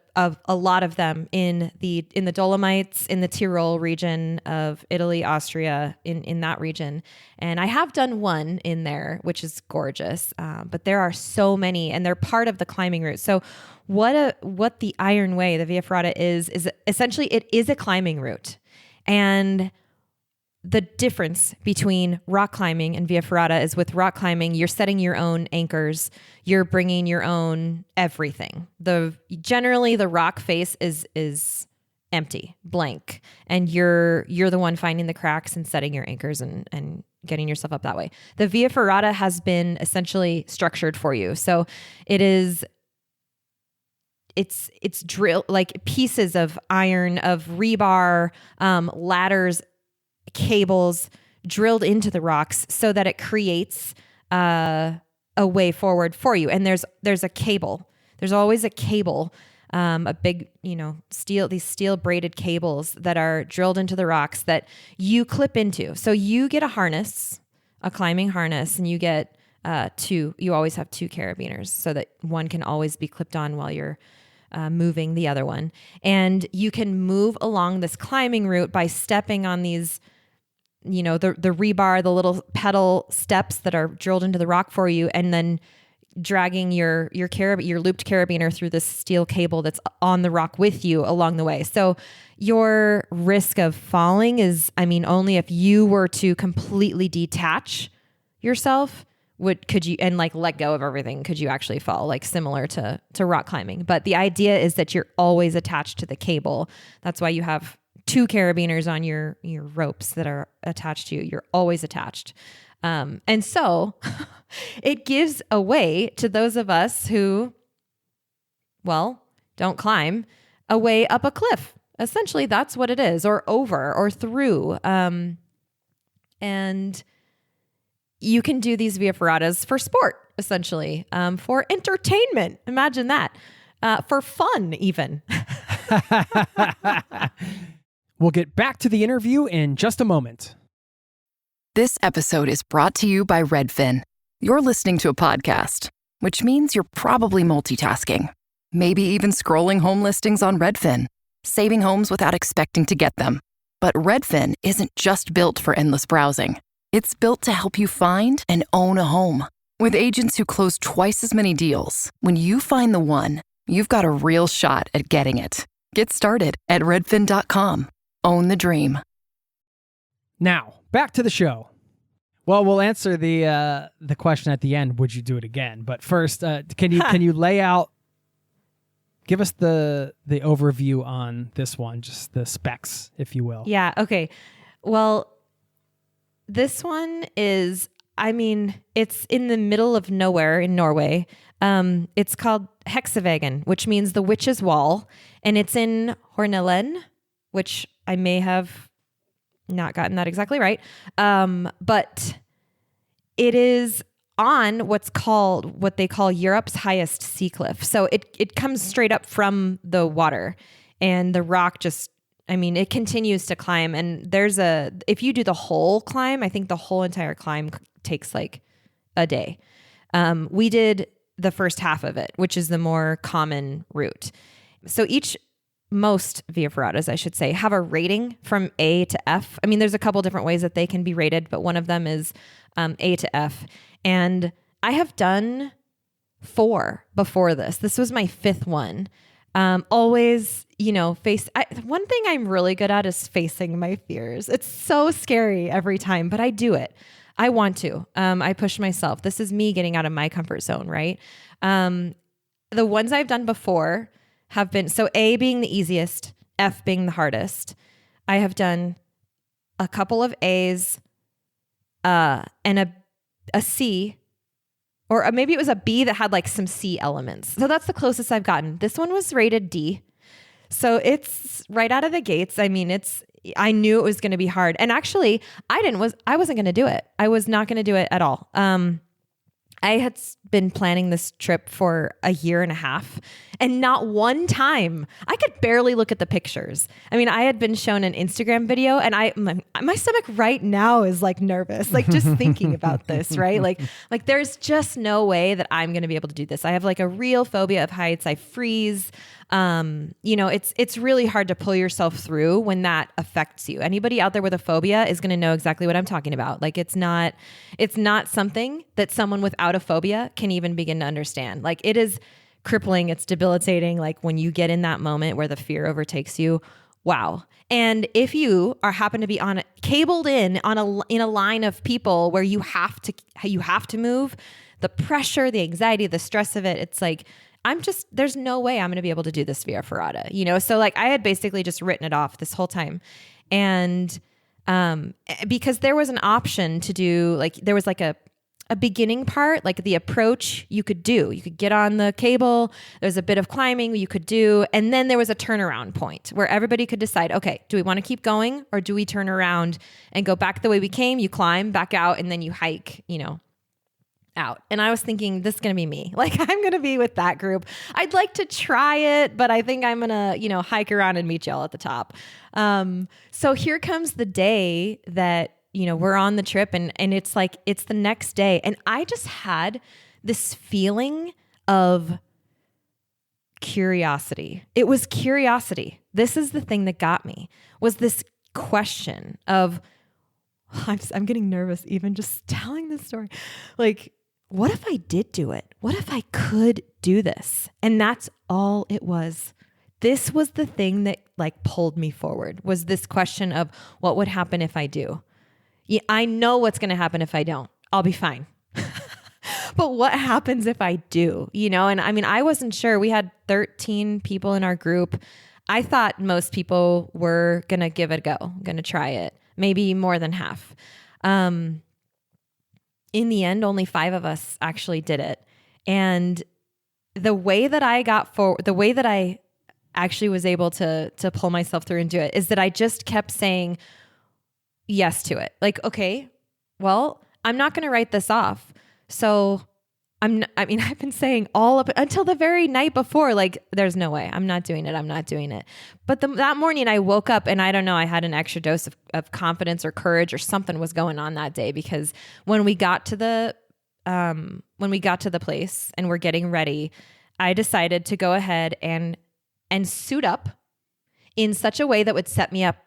lot of them in the Dolomites, in the Tyrol region of Italy, Austria, in that region. And I have done one in there, which is gorgeous. But there are so many, and they're part of the climbing route. So what the Iron Way, the Via Ferrata is essentially, it is a climbing route. And the difference between rock climbing and Via Ferrata is with rock climbing, you're setting your own anchors, you're bringing your own everything. Generally the rock face is empty, blank, and you're the one finding the cracks and setting your anchors and getting yourself up that way. The Via Ferrata has been essentially structured for you. So it's drill, like pieces of iron, of rebar, ladders, cables drilled into the rocks so that it creates a way forward for you. And there's a cable. There's always a cable, a big, these steel braided cables that are drilled into the rocks that you clip into. So you get a climbing harness, and you get you always have two carabiners so that one can always be clipped on while you're moving the other one. And you can move along this climbing route by stepping on these, the rebar, the little pedal steps that are drilled into the rock for you, and then dragging your looped carabiner through this steel cable that's on the rock with you along the way. So your risk of falling is, only if you were to completely detach yourself could you let go of everything, could you actually fall, like similar to rock climbing. But the idea is that you're always attached to the cable. That's why you have two carabiners on your ropes that are attached to you. You're always attached. And so it gives a way to those of us who, don't climb, a way up a cliff. Essentially, that's what it is, or over or through. And you can do these Via Ferratas for sport, essentially, for entertainment. Imagine that. For fun, even. We'll get back to the interview in just a moment. This episode is brought to you by Redfin. You're listening to a podcast, which means you're probably multitasking. Maybe even scrolling home listings on Redfin, saving homes without expecting to get them. But Redfin isn't just built for endless browsing. It's built to help you find and own a home. With agents who close twice as many deals, when you find the one, you've got a real shot at getting it. Get started at redfin.com. Own the dream. Now, back to the show. Well, we'll answer the question at the end. Would you do it again? But first, can you lay out? Give us the overview on this one, just the specs, if you will. Yeah. Okay. Well, this one is, it's in the middle of nowhere in Norway. It's called Heksevägen, which means the witch's wall, and it's in Hornelen, which I may have not gotten that exactly right. But it is on what they call Europe's highest sea cliff. So it comes straight up from the water, and the rock it continues to climb. And if you do the whole climb, I think the whole entire climb takes like a day. We did the first half of it, which is the more common route. So most Via Ferratas, I should say, have a rating from A to F. There's a couple different ways that they can be rated, but one of them is A to F. And I have done 4 before this. This was my 5th one. Always, one thing I'm really good at is facing my fears. It's so scary every time, but I do it. I want to. I push myself. This is me getting out of my comfort zone, right? The ones I've done before have been, so A being the easiest, F being the hardest. I have done a couple of A's and a C, or maybe it was a B that had like some C elements. So that's the closest I've gotten. This one was rated D. So it's right out of the gates. I knew it was going to be hard. And actually, I wasn't going to do it. I was not going to do it at all. I had been planning this trip for a year and a half, and not one time I could barely look at the pictures. I had been shown an Instagram video, and my stomach right now is like nervous, like just thinking about this, right? Like there's just no way that I'm going to be able to do this. I have like a real phobia of heights. I freeze. It's really hard to pull yourself through when that affects you. Anybody out there with a phobia is going to know exactly what I'm talking about. Like it's not something that someone without a phobia can even begin to understand. Like it is crippling. It's debilitating. Like when you get in that moment where the fear overtakes you, wow. And if you happen to be cabled in a line of people where you have to move, the pressure, the anxiety, the stress of it, it's like, there's no way I'm going to be able to do this Via Ferrata, So like I had basically just written it off this whole time. And because there was an option to do, like, there was like a beginning part, like the approach you could get on the cable. There's a bit of climbing you could do. And then there was a turnaround point where everybody could decide, okay, do we want to keep going or do we turn around and go back the way we came? You climb back out and then you hike, out. And I was thinking, this is going to be me. Like I'm going to be with that group. I'd like to try it, but I think I'm going to, hike around and meet y'all at the top. So here comes the day that, we're on the trip and it's like, it's the next day. And I just had this feeling of curiosity. It was curiosity. This is the thing that got me, was this question of, I'm getting nervous even just telling this story. Like, what if I did do it? What if I could do this? And that's all it was. This was the thing that like pulled me forward, was this question of what would happen if I do? Yeah, I know what's going to happen if I don't. I'll be fine. But what happens if I do? And I wasn't sure. We had 13 people in our group. I thought most people were going to give it a go, going to try it, maybe more than half. In the end, only 5 of us actually did it. And the way that I actually was able to pull myself through and do it is that I just kept saying yes to it. Like, okay, well, I'm not going to write this off. So I've been saying all up until the very night before, like, there's no way. I'm not doing it. But that morning I woke up and I don't know, I had an extra dose of confidence or courage or something was going on that day, because when we got to the place and we're getting ready, I decided to go ahead and suit up in such a way that would set me up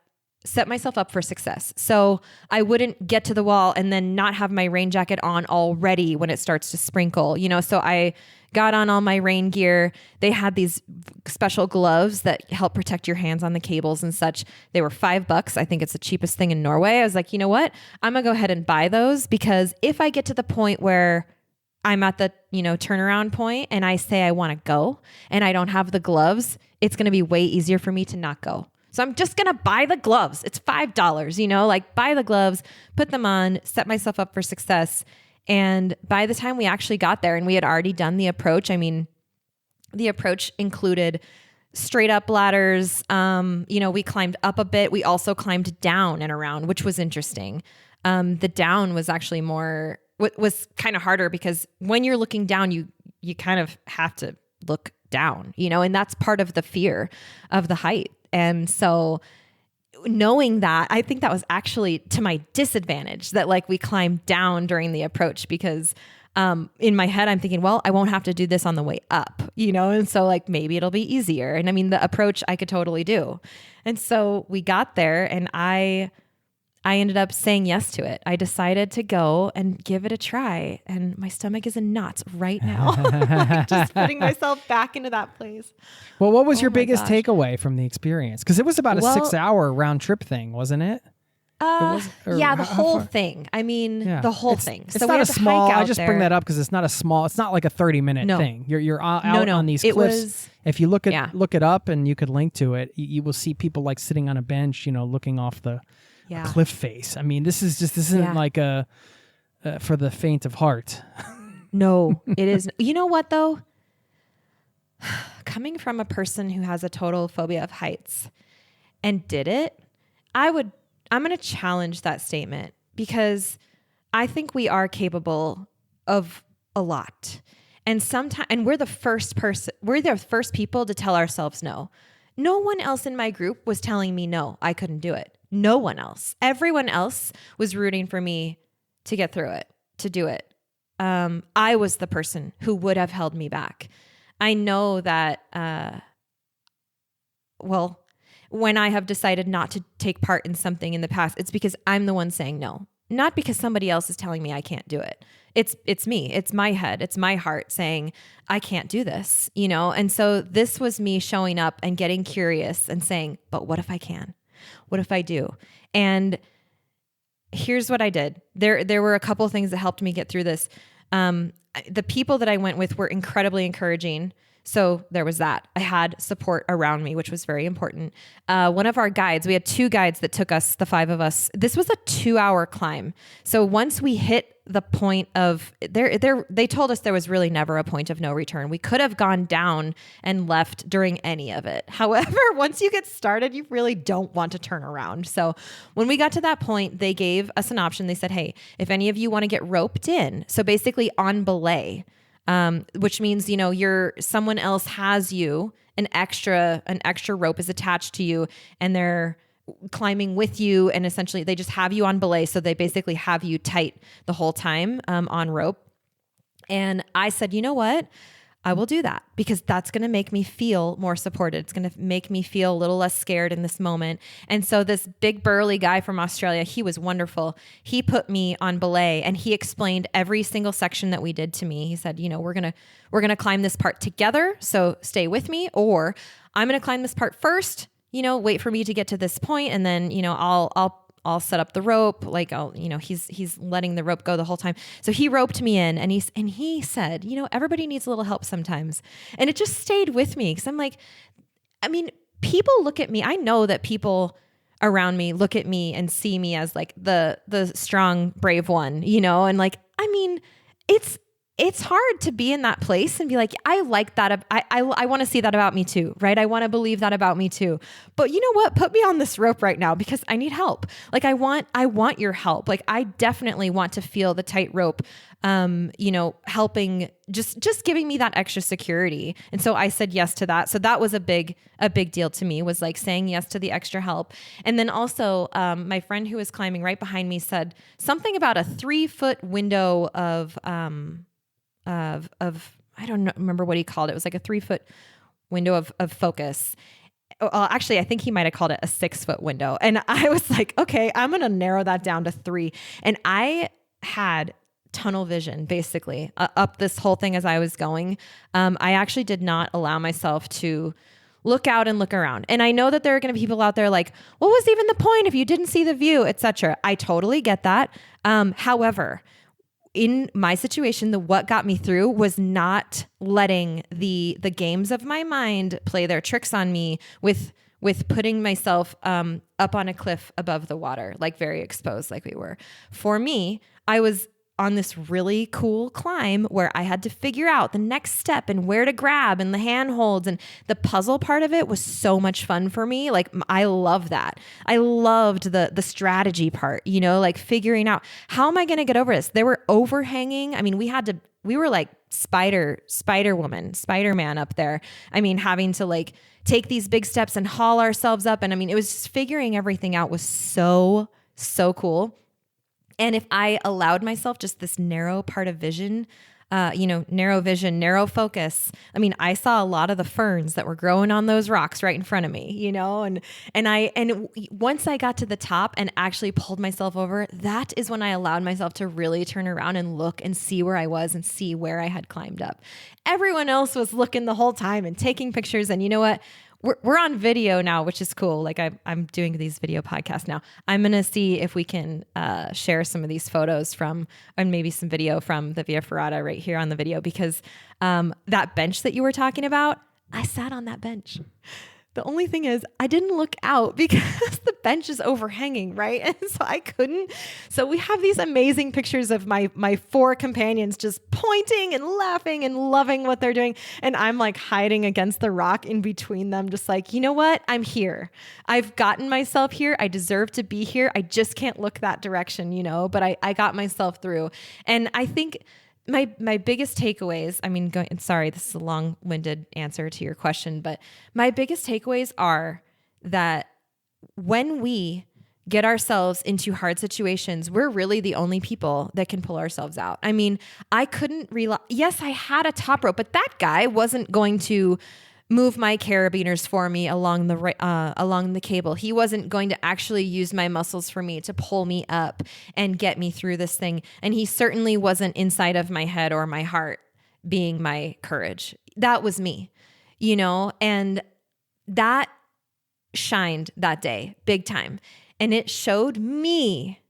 set myself up for success. So I wouldn't get to the wall and then not have my rain jacket on already when it starts to sprinkle, so I got on all my rain gear. They had these special gloves that help protect your hands on the cables and such. They were $5. I think it's the cheapest thing in Norway. I was like, you know what? I'm gonna go ahead and buy those, because if I get to the point where I'm at the, turnaround point and I say I want to go and I don't have the gloves, it's going to be way easier for me to not go. So I'm just going to buy the gloves. It's $5, buy the gloves, put them on, set myself up for success. And by the time we actually got there and we had already done the approach, the approach included straight up ladders. We climbed up a bit. We also climbed down and around, which was interesting. The down was actually was kind of harder, because when you're looking down, you kind of have to look down, and that's part of the fear of the height. And so knowing that, I think that was actually to my disadvantage, that we climbed down during the approach, because in my head, I'm thinking, well, I won't have to do this on the way up, and so maybe it'll be easier. And the approach I could totally do. And so we got there and I ended up saying yes to it. I decided to go and give it a try. And my stomach is in knots right now. Just putting myself back into that place. Well, what was your biggest takeaway from the experience? Because it was about a 6-hour round trip thing, wasn't it? The whole thing. The whole thing. It's not a small, I just bring that up because it's not like a 30-minute thing. You're out on these cliffs. If you look it up, and you could link to it, you will see people sitting on a bench, looking off the cliff face. This isn't like a for the faint of heart. No, it is. You know what though? Coming from a person who has a total phobia of heights and did it, I'm going to challenge that statement, because I think we are capable of a lot. And sometimes, and we're the first people to tell ourselves no. No one else in my group was telling me no, I couldn't do it. No one else. Everyone else was rooting for me to get through it, to do it. I was the person who would have held me back. I know that, when I have decided not to take part in something in the past, it's because I'm the one saying no, not because somebody else is telling me I can't do it. It's me. It's my head. It's my heart saying, I can't do this, And so this was me showing up and getting curious and saying, but what if I can? What if I do? And here's what I did. There were a couple of things that helped me get through this. The people that I went with were incredibly encouraging. So there was that. I had support around me, which was very important. One of our guides, we had 2 guides that took us, the 5 of us. This was a 2-hour climb. So once we hit the point of they told us there was really never a point of no return. We could have gone down and left during any of it. However, once you get started, you really don't want to turn around. So when we got to that point, they gave us an option. They said, hey, if any of you want to get roped in, so basically on belay, which means, someone else has you, an extra rope is attached to you, and they're climbing with you, and essentially they just have you on belay. So they basically have you tight the whole time, on rope. And I said, you know what? I will do that, because that's going to make me feel more supported. It's going to make me feel a little less scared in this moment. And so this big burly guy from Australia, he was wonderful. He put me on belay and he explained every single section that we did to me. He said, we're going to climb this part together. So stay with me, or I'm going to climb this part first, wait for me to get to this point. And then, I'll set up the rope. He's letting the rope go the whole time. So he roped me in, and he said, everybody needs a little help sometimes. And it just stayed with me, because I'm like, people look at me. I know that people around me look at me and see me as the strong, brave one, and it's hard to be in that place and be like, I like that. I want to see that about me too, right? I want to believe that about me too. But you know what? Put me on this rope right now, because I need help. I want your help. I definitely want to feel the tight rope, helping, just giving me that extra security. And so I said yes to that. So that was a big deal to me, was saying yes to the extra help. And then also, my friend who was climbing right behind me said something about a 3-foot window of I don't remember what he called it. It was like a 3-foot window of focus, actually, I think he might have called it a 6-foot window. And I was like, okay, I'm going to narrow that down to 3. And I had tunnel vision basically up this whole thing as I was going. I actually did not allow myself to look out and look around. And I know that there are going to be people out there like, what was even the point if you didn't see the view, etc. I totally get that. However, in my situation, what got me through was not letting the games of my mind play their tricks on me with putting myself up on a cliff above the water, like very exposed like we were. For me, I was on this really cool climb where I had to figure out the next step and where to grab and the handholds, and the puzzle part of it was so much fun for me. Like I love that. I loved the strategy part, like figuring out how am I going to get over this? There were overhanging. I mean, we were like Spider-Man up there. I mean, having to like take these big steps and haul ourselves up. And I mean, it was just figuring everything out was so cool. And if I allowed myself just this narrow part of vision, narrow vision, narrow focus. I mean, I saw a lot of the ferns that were growing on those rocks right in front of me, and once I got to the top and actually pulled myself over, that is when I allowed myself to really turn around and look and see where I was and see where I had climbed up. Everyone else was looking the whole time and taking pictures. And you know what? We're on video now, which is cool. Like I'm doing these video podcasts now. I'm going to see if we can share some of these photos and maybe some video from the Via Ferrata right here on the video, because that bench that you were talking about, I sat on that bench. The only thing is I didn't look out because the bench is overhanging, right? And so I couldn't. So we have these amazing pictures of my 4 companions just pointing and laughing and loving what they're doing. And I'm like hiding against the rock in between them, just like, you know what? I'm here. I've gotten myself here. I deserve to be here. I just can't look that direction, but I got myself through. And I think my biggest takeaways, sorry, this is a long-winded answer to your question, but my biggest takeaways are that when we get ourselves into hard situations, we're really the only people that can pull ourselves out. I mean, I couldn't yes, I had a top rope, but that guy wasn't going to move my carabiners for me along the cable. He wasn't going to actually use my muscles for me to pull me up and get me through this thing. And he certainly wasn't inside of my head or my heart being my courage. That was me, and that shined that day big time. And it showed me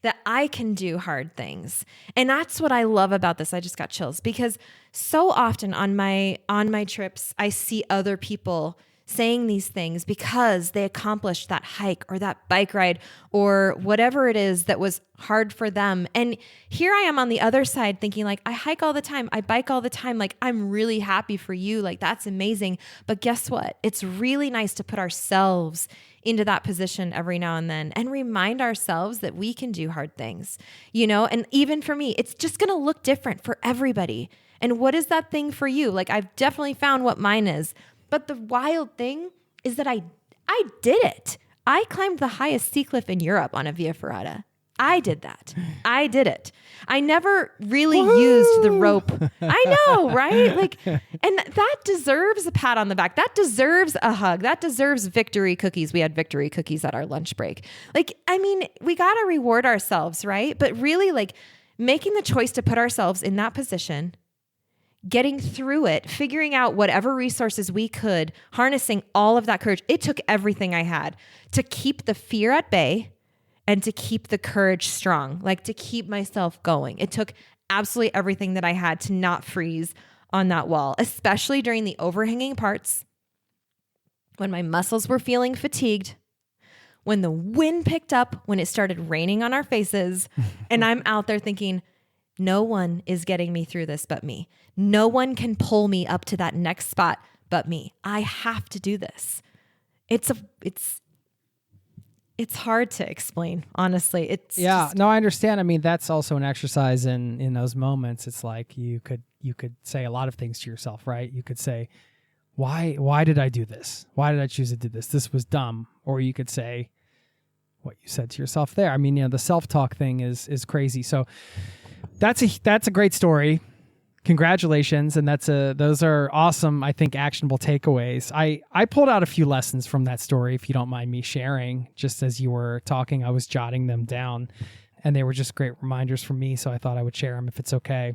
that I can do hard things. And that's what I love about this. I just got chills because so often on my trips, I see other people saying these things because they accomplished that hike or that bike ride or whatever it is that was hard for them. And here I am on the other side thinking like, I hike all the time. I bike all the time. Like, I'm really happy for you. Like, that's amazing. But guess what? It's really nice to put ourselves into that position every now and then and remind ourselves that we can do hard things, and even for me, it's just going to look different for everybody. And what is that thing for you? Like, I've definitely found what mine is. But the wild thing is that I did it. I climbed the highest sea cliff in Europe on a Via Ferrata. I did that. I did it. I never really used the rope. I know, right? Like, and that deserves a pat on the back. That deserves a hug. That deserves victory cookies. We had victory cookies at our lunch break. Like, I mean, we got to reward ourselves, right? But really, like, making the choice to put ourselves in that position, getting through it, figuring out whatever resources we could, harnessing all of that courage. It took everything I had to keep the fear at bay and to keep the courage strong, like to keep myself going. It took absolutely everything that I had to not freeze on that wall, especially during the overhanging parts, when my muscles were feeling fatigued, when the wind picked up, when it started raining on our faces, and I'm out there thinking, no one is getting me through this but me. No one can pull me up to that next spot but me. I have to do this. It's hard to explain, honestly. I understand. I mean, that's also an exercise in those moments. It's like you could say a lot of things to yourself, right? You could say, why did I do this? Why did I choose to do this? This was dumb. Or you could say what you said to yourself there. I mean, the self-talk thing is crazy. So that's a great story. congratulations. And those are awesome, I think, actionable takeaways. I pulled out a few lessons from that story, if you don't mind me sharing. Just as you were talking, I was jotting them down, and they were just great reminders for me. So I thought I would share them if it's okay.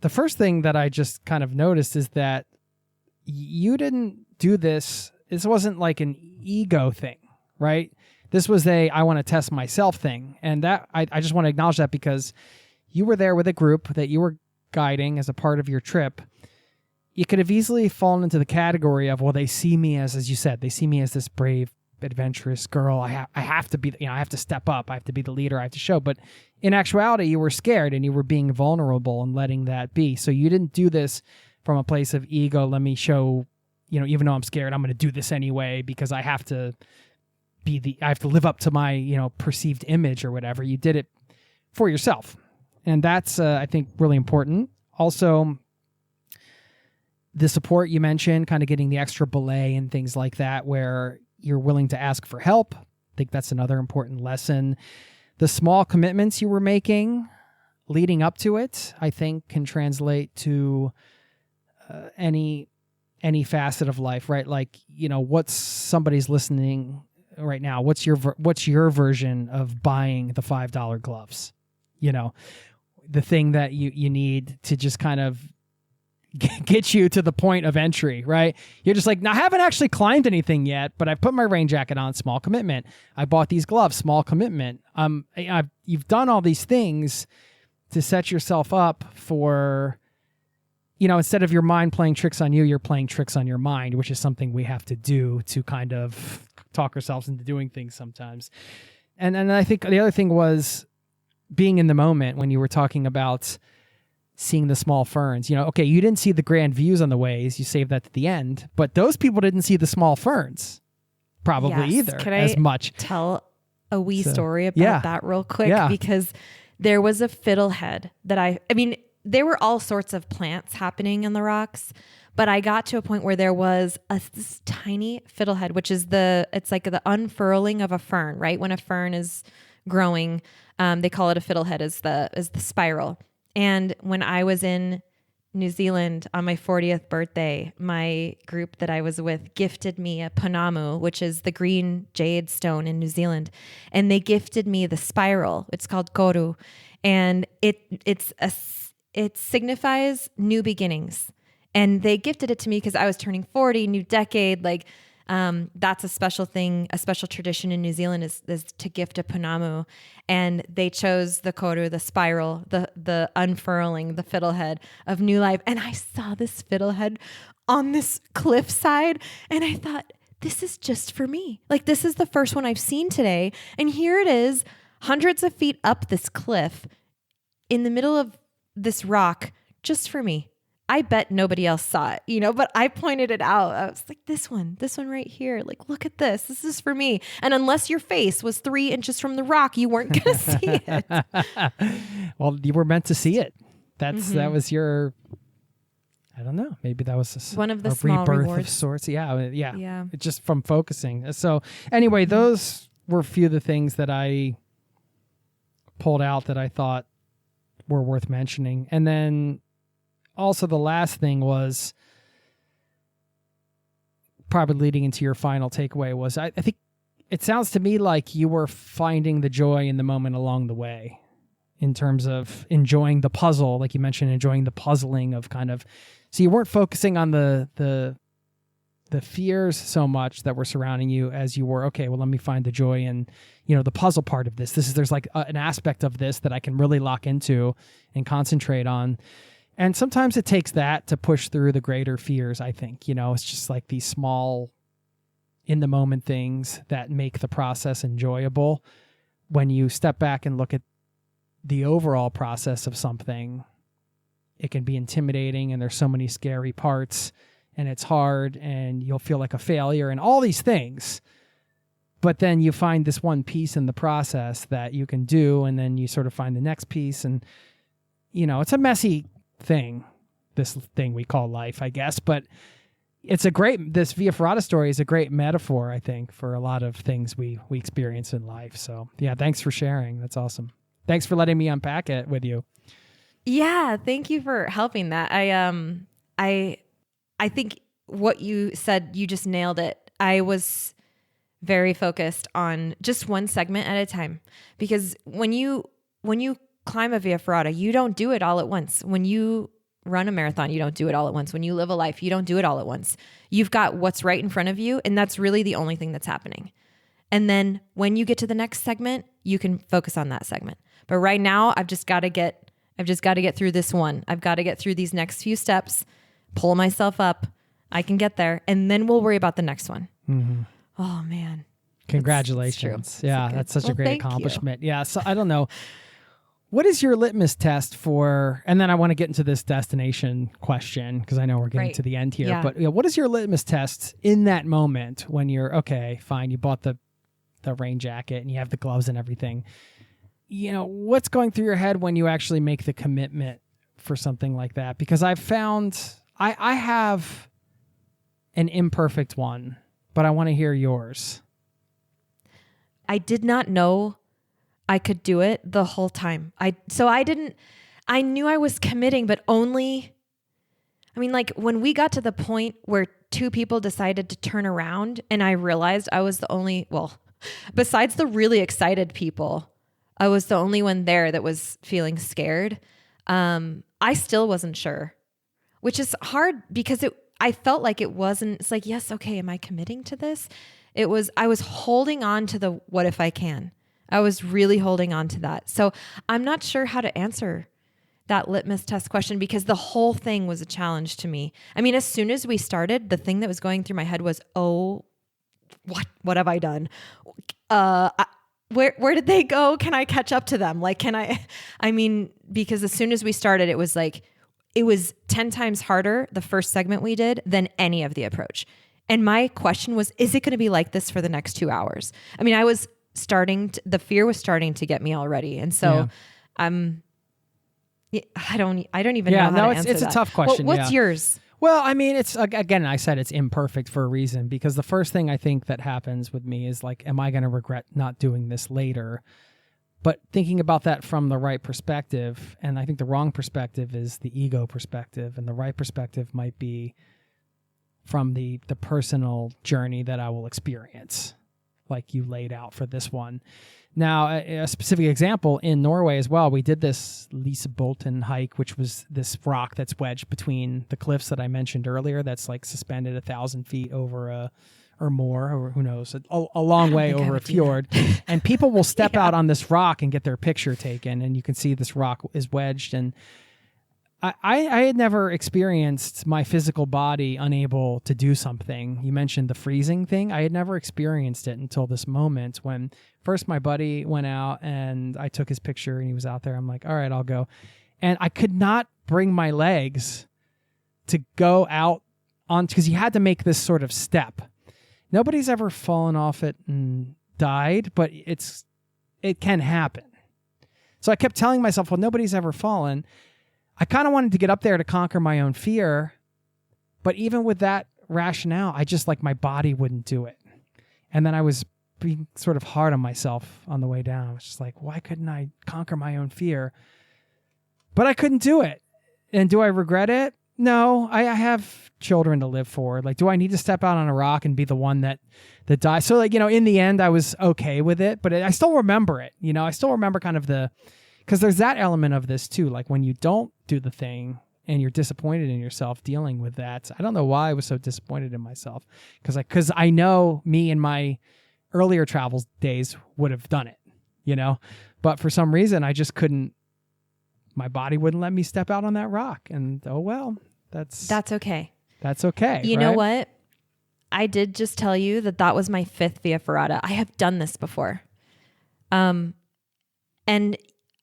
The first thing that I just kind of noticed is that you didn't do this. This wasn't like an ego thing, right? This was I want to test myself thing. And that I just want to acknowledge that, because you were there with a group that you were guiding as a part of your trip. You could have easily fallen into the category of, well, they see me as you said, they see me as this brave, adventurous girl. I have to be, I have to step up. I have to be the leader. I have to show. But in actuality, you were scared and you were being vulnerable and letting that be. So you didn't do this from a place of ego. Let me show, even though I'm scared, I'm going to do this anyway because I have to live up to my, perceived image or whatever. You did it for yourself. And that's, I think, really important. Also, the support you mentioned, kind of getting the extra belay and things like that, where you're willing to ask for help. I think that's another important lesson. The small commitments you were making leading up to it, I think, can translate to any facet of life, right? Like, what's somebody's listening right now? What's your version of buying the $5 gloves? The thing that you need to just kind of get you to the point of entry, right? You're just like, now I haven't actually climbed anything yet, but I put my rain jacket on, small commitment. I bought these gloves, small commitment. You've done all these things to set yourself up for, instead of your mind playing tricks on you, you're playing tricks on your mind, which is something we have to do to kind of talk ourselves into doing things sometimes. And I think the other thing was being in the moment when you were talking about seeing the small ferns. Okay, you didn't see the grand views on the ways, you saved that to the end, but those people didn't see the small ferns probably either. Can as I much. Tell a wee story about that real quick? Yeah. Because there was a fiddlehead that I mean, there were all sorts of plants happening in the rocks, but I got to a point where there was this tiny fiddlehead, which is it's like the unfurling of a fern, right? When a fern is growing, they call it a fiddlehead, is the spiral. And when I was in New Zealand on my 40th birthday, my group that I was with gifted me a ponamu, which is the green jade stone in New Zealand. And they gifted me the spiral. It's called koru. And it signifies new beginnings. And they gifted it to me because I was turning 40, new decade, like, that's a special thing, a special tradition in New Zealand is to gift a ponamu. And they chose the koru, the spiral, the unfurling, the fiddlehead of new life. And I saw this fiddlehead on this cliffside and I thought, this is just for me. Like, this is the first one I've seen today. And here it is, hundreds of feet up this cliff in the middle of this rock, just for me. I bet nobody else saw it, but I pointed it out. I was like, this one right here. Like, look at this. This is for me. And unless your face was 3 inches from the rock, you weren't going to see it. Well, you were meant to see it. That was your, I don't know. Maybe that was one of the a small rebirth rewards. of sorts. Yeah. Just from focusing. So anyway, those were a few of the things that I pulled out that I thought were worth mentioning. And then also the last thing was probably leading into your final takeaway was I think it sounds to me like you were finding the joy in the moment along the way in terms of enjoying the puzzle, like you mentioned, enjoying the puzzling of kind of, so you weren't focusing on the fears so much that were surrounding you as you were, okay, well, let me find the joy in, the puzzle part of this. There's like an aspect of this that I can really lock into and concentrate on. And sometimes it takes that to push through the greater fears, I think. It's just like these small, in-the-moment things that make the process enjoyable. When you step back and look at the overall process of something, it can be intimidating, and there's so many scary parts, and it's hard, and you'll feel like a failure, and all these things. But then you find this one piece in the process that you can do, and then you sort of find the next piece, and, it's a messy thing, this thing we call life, I guess, but this Via Ferrata story is a great metaphor, I think, for a lot of things we experience in life. So yeah, thanks for sharing. That's awesome. Thanks for letting me unpack it with you. Yeah, thank you for helping that. I think what you said, you just nailed it. I was very focused on just one segment at a time, because when you climb a Via Ferrata, you don't do it all at once. When you run a marathon, you don't do it all at once. When you live a life, you don't do it all at once. You've got what's right in front of you, and that's really the only thing that's happening. And then when you get to the next segment, you can focus on that segment. But right now, I've just got to get through this one. I've got to get through these next few steps, pull myself up. I can get there, and then we'll worry about the next one. Mm-hmm. Oh man. Congratulations. That's that's such a great accomplishment. You. Yeah. So I don't know. What is your litmus test for, and then I want to get into this destination question because I know we're getting to the end here, but what is your litmus test in that moment when you're, okay, fine, you bought the rain jacket and you have the gloves and everything. What's going through your head when you actually make the commitment for something like that? Because I've found I have an imperfect one, but I want to hear yours. I did not know I could do it the whole time. I knew I was committing, but only, when we got to the point where two people decided to turn around and I realized I was the only, besides the really excited people, I was the only one there that was feeling scared. I still wasn't sure, which is hard because I felt like it's like, yes, okay, am I committing to this? I was holding on to the what if I can. I was really holding on to that. So I'm not sure how to answer that litmus test question because the whole thing was a challenge to me. As soon as we started, the thing that was going through my head was, oh, what have I done? Where did they go? Can I catch up to them? Because as soon as we started, it was 10 times harder, the first segment we did, than any of the approach. And my question was, is it going to be like this for the next 2 hours? The fear was starting to get me already. And so I don't even know how to answer it's that. A tough question. What's yours? Well, it's, again, I said it's imperfect for a reason, because the first thing I think that happens with me is like, am I going to regret not doing this later? But thinking about that from the right perspective, and I think the wrong perspective is the ego perspective, and the right perspective might be from the personal journey that I will experience, like you laid out for this one. Now, a specific example in Norway as well, we did this Lisebolten hike, which was this rock that's wedged between the cliffs that I mentioned earlier, that's like suspended 1,000 feet over or more, or who knows, a long way over a fjord. And people will step out on this rock and get their picture taken, and you can see this rock is wedged. And I had never experienced my physical body unable to do something. You mentioned the freezing thing. I had never experienced it until this moment when first my buddy went out and I took his picture and he was out there. I'm like, all right, I'll go. And I could not bring my legs to go out on, because you had to make this sort of step. Nobody's ever fallen off it and died, but it can happen. So I kept telling myself, well, nobody's ever fallen. I kind of wanted to get up there to conquer my own fear, but even with that rationale, I just my body wouldn't do it. And then I was being sort of hard on myself on the way down. I was just like, why couldn't I conquer my own fear? But I couldn't do it. And do I regret it? No, I have children to live for. Do I need to step out on a rock and be the one that dies? So in the end, I was okay with it, but I still remember it. I still remember kind of because there's that element of this too. When you don't do the thing and you're disappointed in yourself dealing with that. I don't know why I was so disappointed in myself, because I know me in my earlier travel days would have done it, but for some reason I just couldn't. My body wouldn't let me step out on that rock, and oh well, that's okay. That's okay. You know what? I did just tell you that was my 5th Via Ferrata. I have done this before, and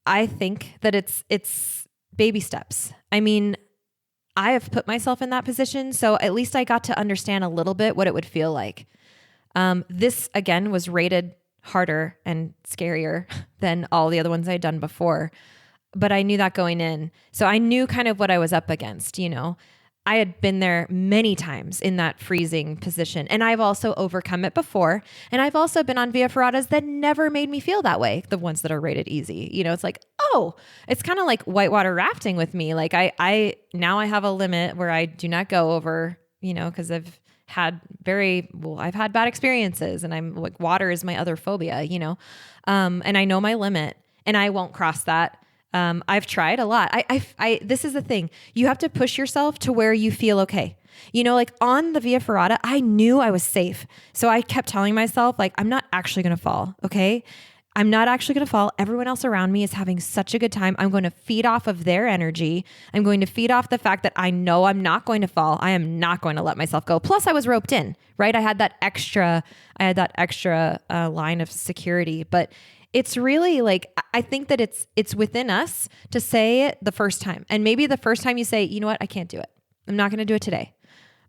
I think that it's baby steps. I have put myself in that position, so at least I got to understand a little bit what it would feel like. This, again, was rated harder and scarier than all the other ones I'd done before, but I knew that going in. So I knew kind of what I was up against, I had been there many times in that freezing position. And I've also overcome it before. And I've also been on Via Ferratas that never made me feel that way. The ones that are rated easy, you know, it's like, oh, it's kind of like whitewater rafting with me. Like now I have a limit where I do not go over, you know, cause I've had bad experiences, and I'm like, water is my other phobia, you know? And I know my limit, and I won't cross that. I've tried a lot. This is the thing. You have to push yourself to where you feel okay. You know, like on the Via Ferrata, I knew I was safe. So I kept telling myself, like, I'm not actually going to fall. Okay. I'm not actually going to fall. Everyone else around me is having such a good time. I'm going to feed off of their energy. I'm going to feed off the fact that I know I'm not going to fall. I am not going to let myself go. Plus I was roped in, right? I had that extra line of security, but it's really like, I think that it's within us to say it the first time. And maybe the first time you say, you know what, I can't do it. I'm not going to do it today.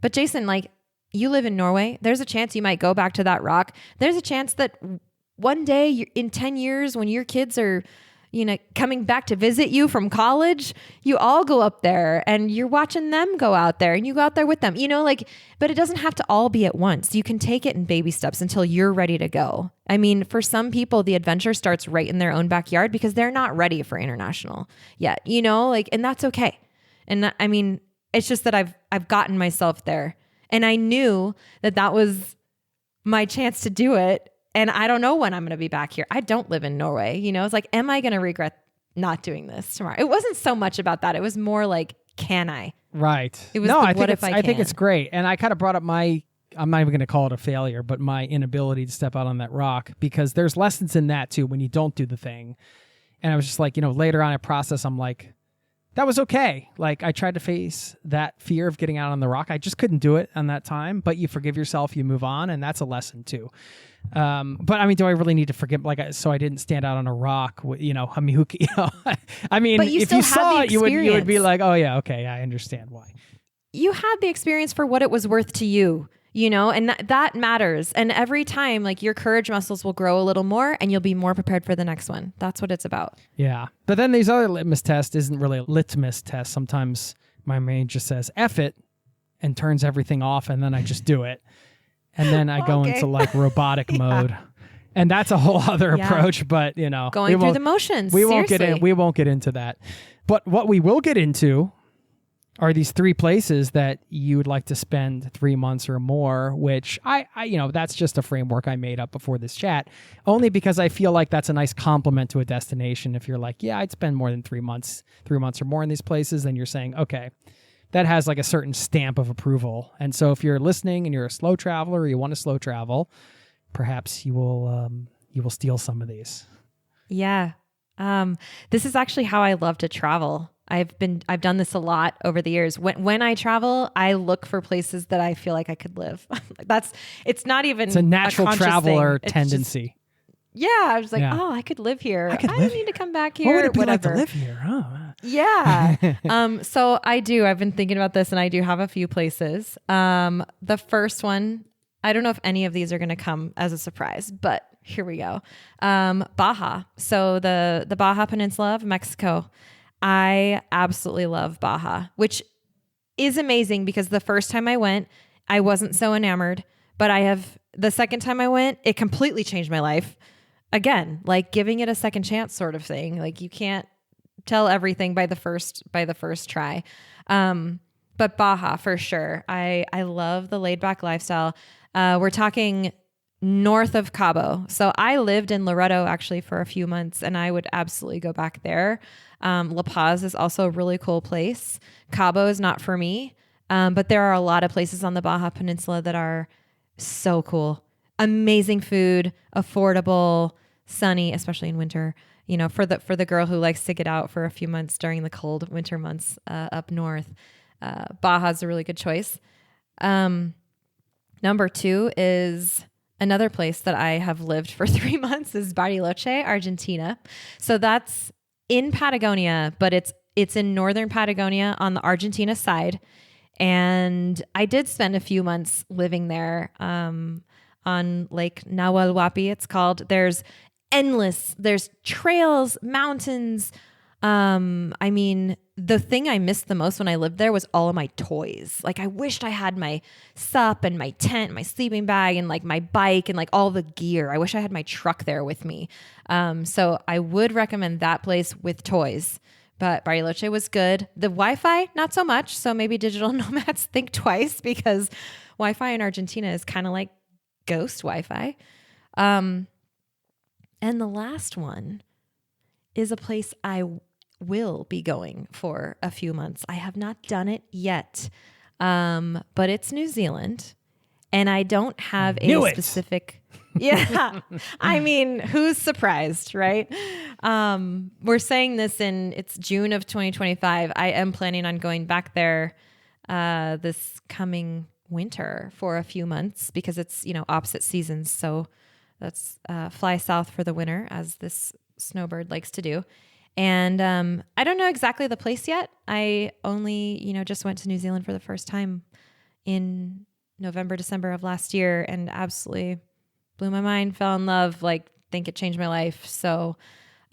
But Jason, like, you live in Norway. There's a chance you might go back to that rock. There's a chance that one day in 10 years, when your kids are, you know, coming back to visit you from college, you all go up there and you're watching them go out there and you go out there with them, you know, like, but it doesn't have to all be at once. You can take it in baby steps until you're ready to go. I mean, for some people, the adventure starts right in their own backyard because they're not ready for international yet, you know, like, and that's okay. And I mean, it's just that I've gotten myself there, and I knew that was my chance to do it. And I don't know when I'm going to be back here. I don't live in Norway. You know, it's like, am I going to regret not doing this tomorrow? It wasn't so much about that. It was more like, can I? Right. It was I think it's great. And I kind of brought up I'm not even going to call it a failure, but my inability to step out on that rock, because there's lessons in that too, when you don't do the thing. And I was just like, you know, later on in process, I'm like, that was okay. Like, I tried to face that fear of getting out on the rock. I just couldn't do it on that time, but you forgive yourself, you move on. And that's a lesson too. But I mean, do I really need to forgive? So I didn't stand out on a rock. You know, I mean, I mean, if you saw it, you would be like, oh yeah, okay, I understand why. You had the experience for what it was worth to you, you know, and that matters. And every time, like, your courage muscles will grow a little more, and you'll be more prepared for the next one. That's what it's about. Yeah, but then these other litmus tests isn't really a litmus test. Sometimes my brain just says F it and turns everything off, and then I just do it. And then I go into like robotic mode, and that's a whole other approach. But you know, going through the motions. We won't get into that. But what we will get into are these 3 places that you would like to spend 3 months or more. Which I you know, that's just a framework I made up before this chat, only because I feel like that's a nice compliment to a destination. If you're like, yeah, I'd spend more than 3 months or more in these places, then you're saying, okay, that has like a certain stamp of approval. And so if you're listening and you're a slow traveler, or you want to slow travel, perhaps you will steal some of these. Yeah. This is actually how I love to travel. I've done this a lot over the years. When I travel, I look for places that I feel like I could live. It's not even it's a natural a traveler tendency. I was like, oh, I could live here. I don't need to come back here. What would it be like to live here? Oh. Yeah. So I do. I've been thinking about this, and I do have a few places. The first one, I don't know if any of these are going to come as a surprise, but here we go. Baja. So the Baja Peninsula of Mexico. I absolutely love Baja, which is amazing because the first time I went, I wasn't so enamored, but the second time I went, it completely changed my life. Again, like giving it a second chance sort of thing. Like, you can't tell everything by the first try. But Baja for sure. I love the laid back lifestyle. We're talking north of Cabo. So I lived in Loreto actually for a few months, and I would absolutely go back there. La Paz is also a really cool place. Cabo is not for me. But there are a lot of places on the Baja Peninsula that are so cool. Amazing food, affordable, sunny, especially in winter. You know, for the girl who likes to get out for a few months during the cold winter months up north, Baja's a really good choice. Number 2 is another place that I have lived for 3 months is Bariloche, Argentina. So that's in Patagonia, but it's in northern Patagonia on the Argentina side. And I did spend a few months living there on Lake Nahuelhuapi, it's called. There's trails, mountains, I mean, the thing I missed the most when I lived there was all of my toys. Like I wished I had my sup and my tent, my sleeping bag, and like my bike and like all the gear. I wish I had my truck there with me. So I would recommend that place with toys. But Bariloche was good. The Wi-Fi, not so much. So maybe digital nomads think twice, because Wi-Fi in Argentina is kind of like ghost Wi-Fi. And the last one is a place I will be going for a few months. I have not done it yet, but it's New Zealand, and I don't have specific. Yeah, I mean, who's surprised, right? We're saying this it's June of 2025. I am planning on going back there this coming winter for a few months, because it's, opposite seasons. So that's fly south for the winter, as this snowbird likes to do. And I don't know exactly the place yet. I only, just went to New Zealand for the first time in November, December of last year, and absolutely blew my mind, fell in love, think it changed my life. So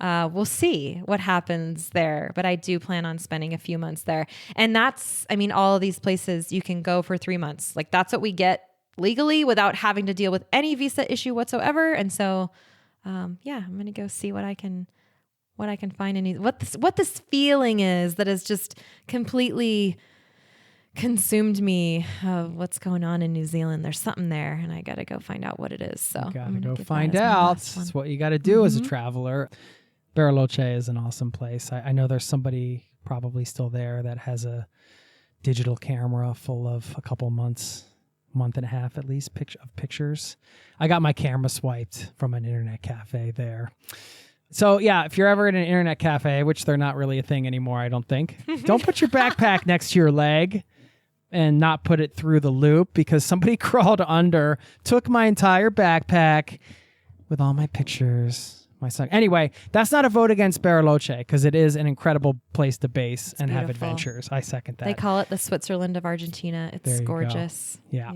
we'll see what happens there. But I do plan on spending a few months there. And all of these places you can go for 3 months. Like that's what we get legally without having to deal with any visa issue whatsoever. And so, I'm going to go see what I can find in what this feeling is that has just completely consumed me of what's going on in New Zealand. There's something there, and I got to go find out what it is. So got to go find out. That's what you got to do as a traveler. Bariloche is an awesome place. I know there's somebody probably still there that has a digital camera full of a couple months, month and a half at least, of pictures. I got my camera swiped from an internet cafe there. So yeah, if you're ever in an internet cafe, which they're not really a thing anymore, I don't think, don't put your backpack next to your leg and not put it through the loop, because somebody crawled under, took my entire backpack with all my pictures, my son. Anyway, that's not a vote against Bariloche, because it is an incredible place to base and have adventures. I second that. They call it the Switzerland of Argentina. It's gorgeous. Yeah.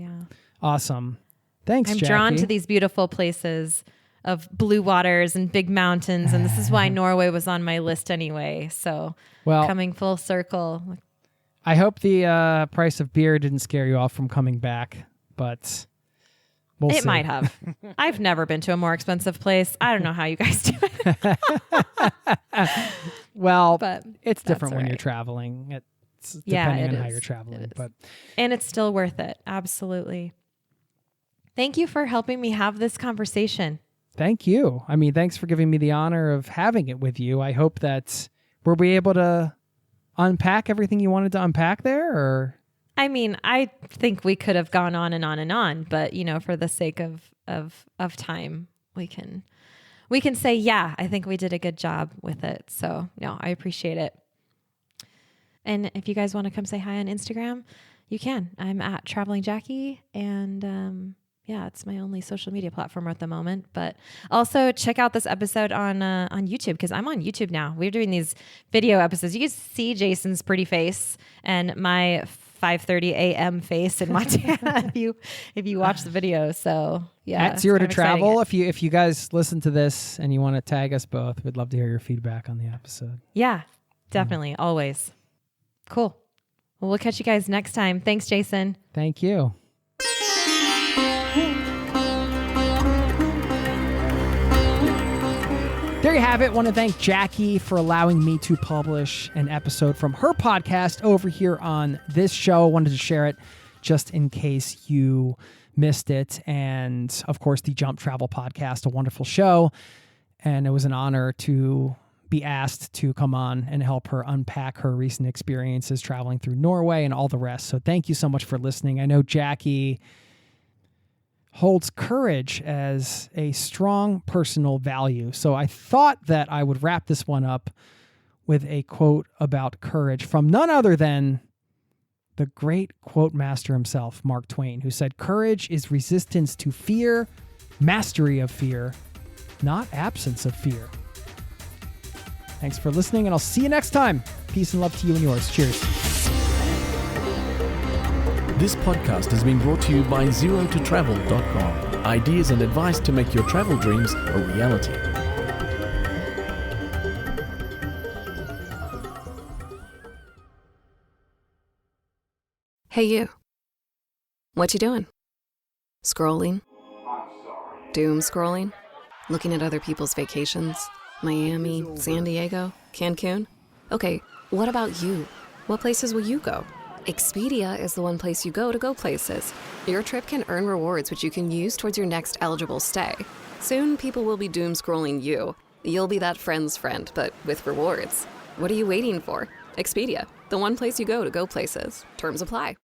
Awesome. Thanks, I'm Jackie. drawn to these beautiful places of blue waters and big mountains. And this is why Norway was on my list anyway. So coming full circle. I hope the price of beer didn't scare you off from coming back, but we'll see. It might have. I've never been to a more expensive place. I don't know how you guys do it. But it's different when you're traveling. It's depending on how you're traveling. And it's still worth it. Absolutely. Thank you for helping me have this conversation. Thank you. I mean, thanks for giving me the honor of having it with you. I hope that we'll be able to unpack everything you wanted to unpack there, or? I mean, I think we could have gone on and on and on, but for the sake of time, we can say, yeah, I think we did a good job with it. So no, I appreciate it. And if you guys want to come say hi on Instagram, you can. I'm at Traveling Jackie, and it's my only social media platform at the moment. But also check out this episode on YouTube, because I'm on YouTube now. We're doing these video episodes. You can see Jason's pretty face and my 5:30 a.m. face in Montana if you watch the video. So yeah, at Zero to Travel. If you guys listen to this and you want to tag us both, we'd love to hear your feedback on the episode. Yeah, definitely, always. Cool. Well, we'll catch you guys next time. Thanks, Jason. Thank you. There you have it. I want to thank Jackie for allowing me to publish an episode from her podcast over here on this show. I wanted to share it just in case you missed it. And of course, the Jump Travel Podcast, a wonderful show. And it was an honor to be asked to come on and help her unpack her recent experiences traveling through Norway and all the rest. So thank you so much for listening. I know Jackie holds courage as a strong personal value. So I thought that I would wrap this one up with a quote about courage from none other than the great quote master himself, Mark Twain, who said, "Courage is resistance to fear, mastery of fear, not absence of fear." Thanks for listening, and I'll see you next time. Peace and love to you and yours. Cheers. This podcast has been brought to you by ZeroToTravel.com. Ideas and advice to make your travel dreams a reality. Hey you. What you doing? Scrolling? Doom scrolling? Looking at other people's vacations? Miami, San Diego, Cancun? Okay, what about you? What places will you go? Expedia is the one place you go places. Your trip can earn rewards which you can use towards your next eligible stay. Soon, people will be doom scrolling you. You'll be that friend's friend, but with rewards. What are you waiting for? Expedia, the one place you go places. Terms apply.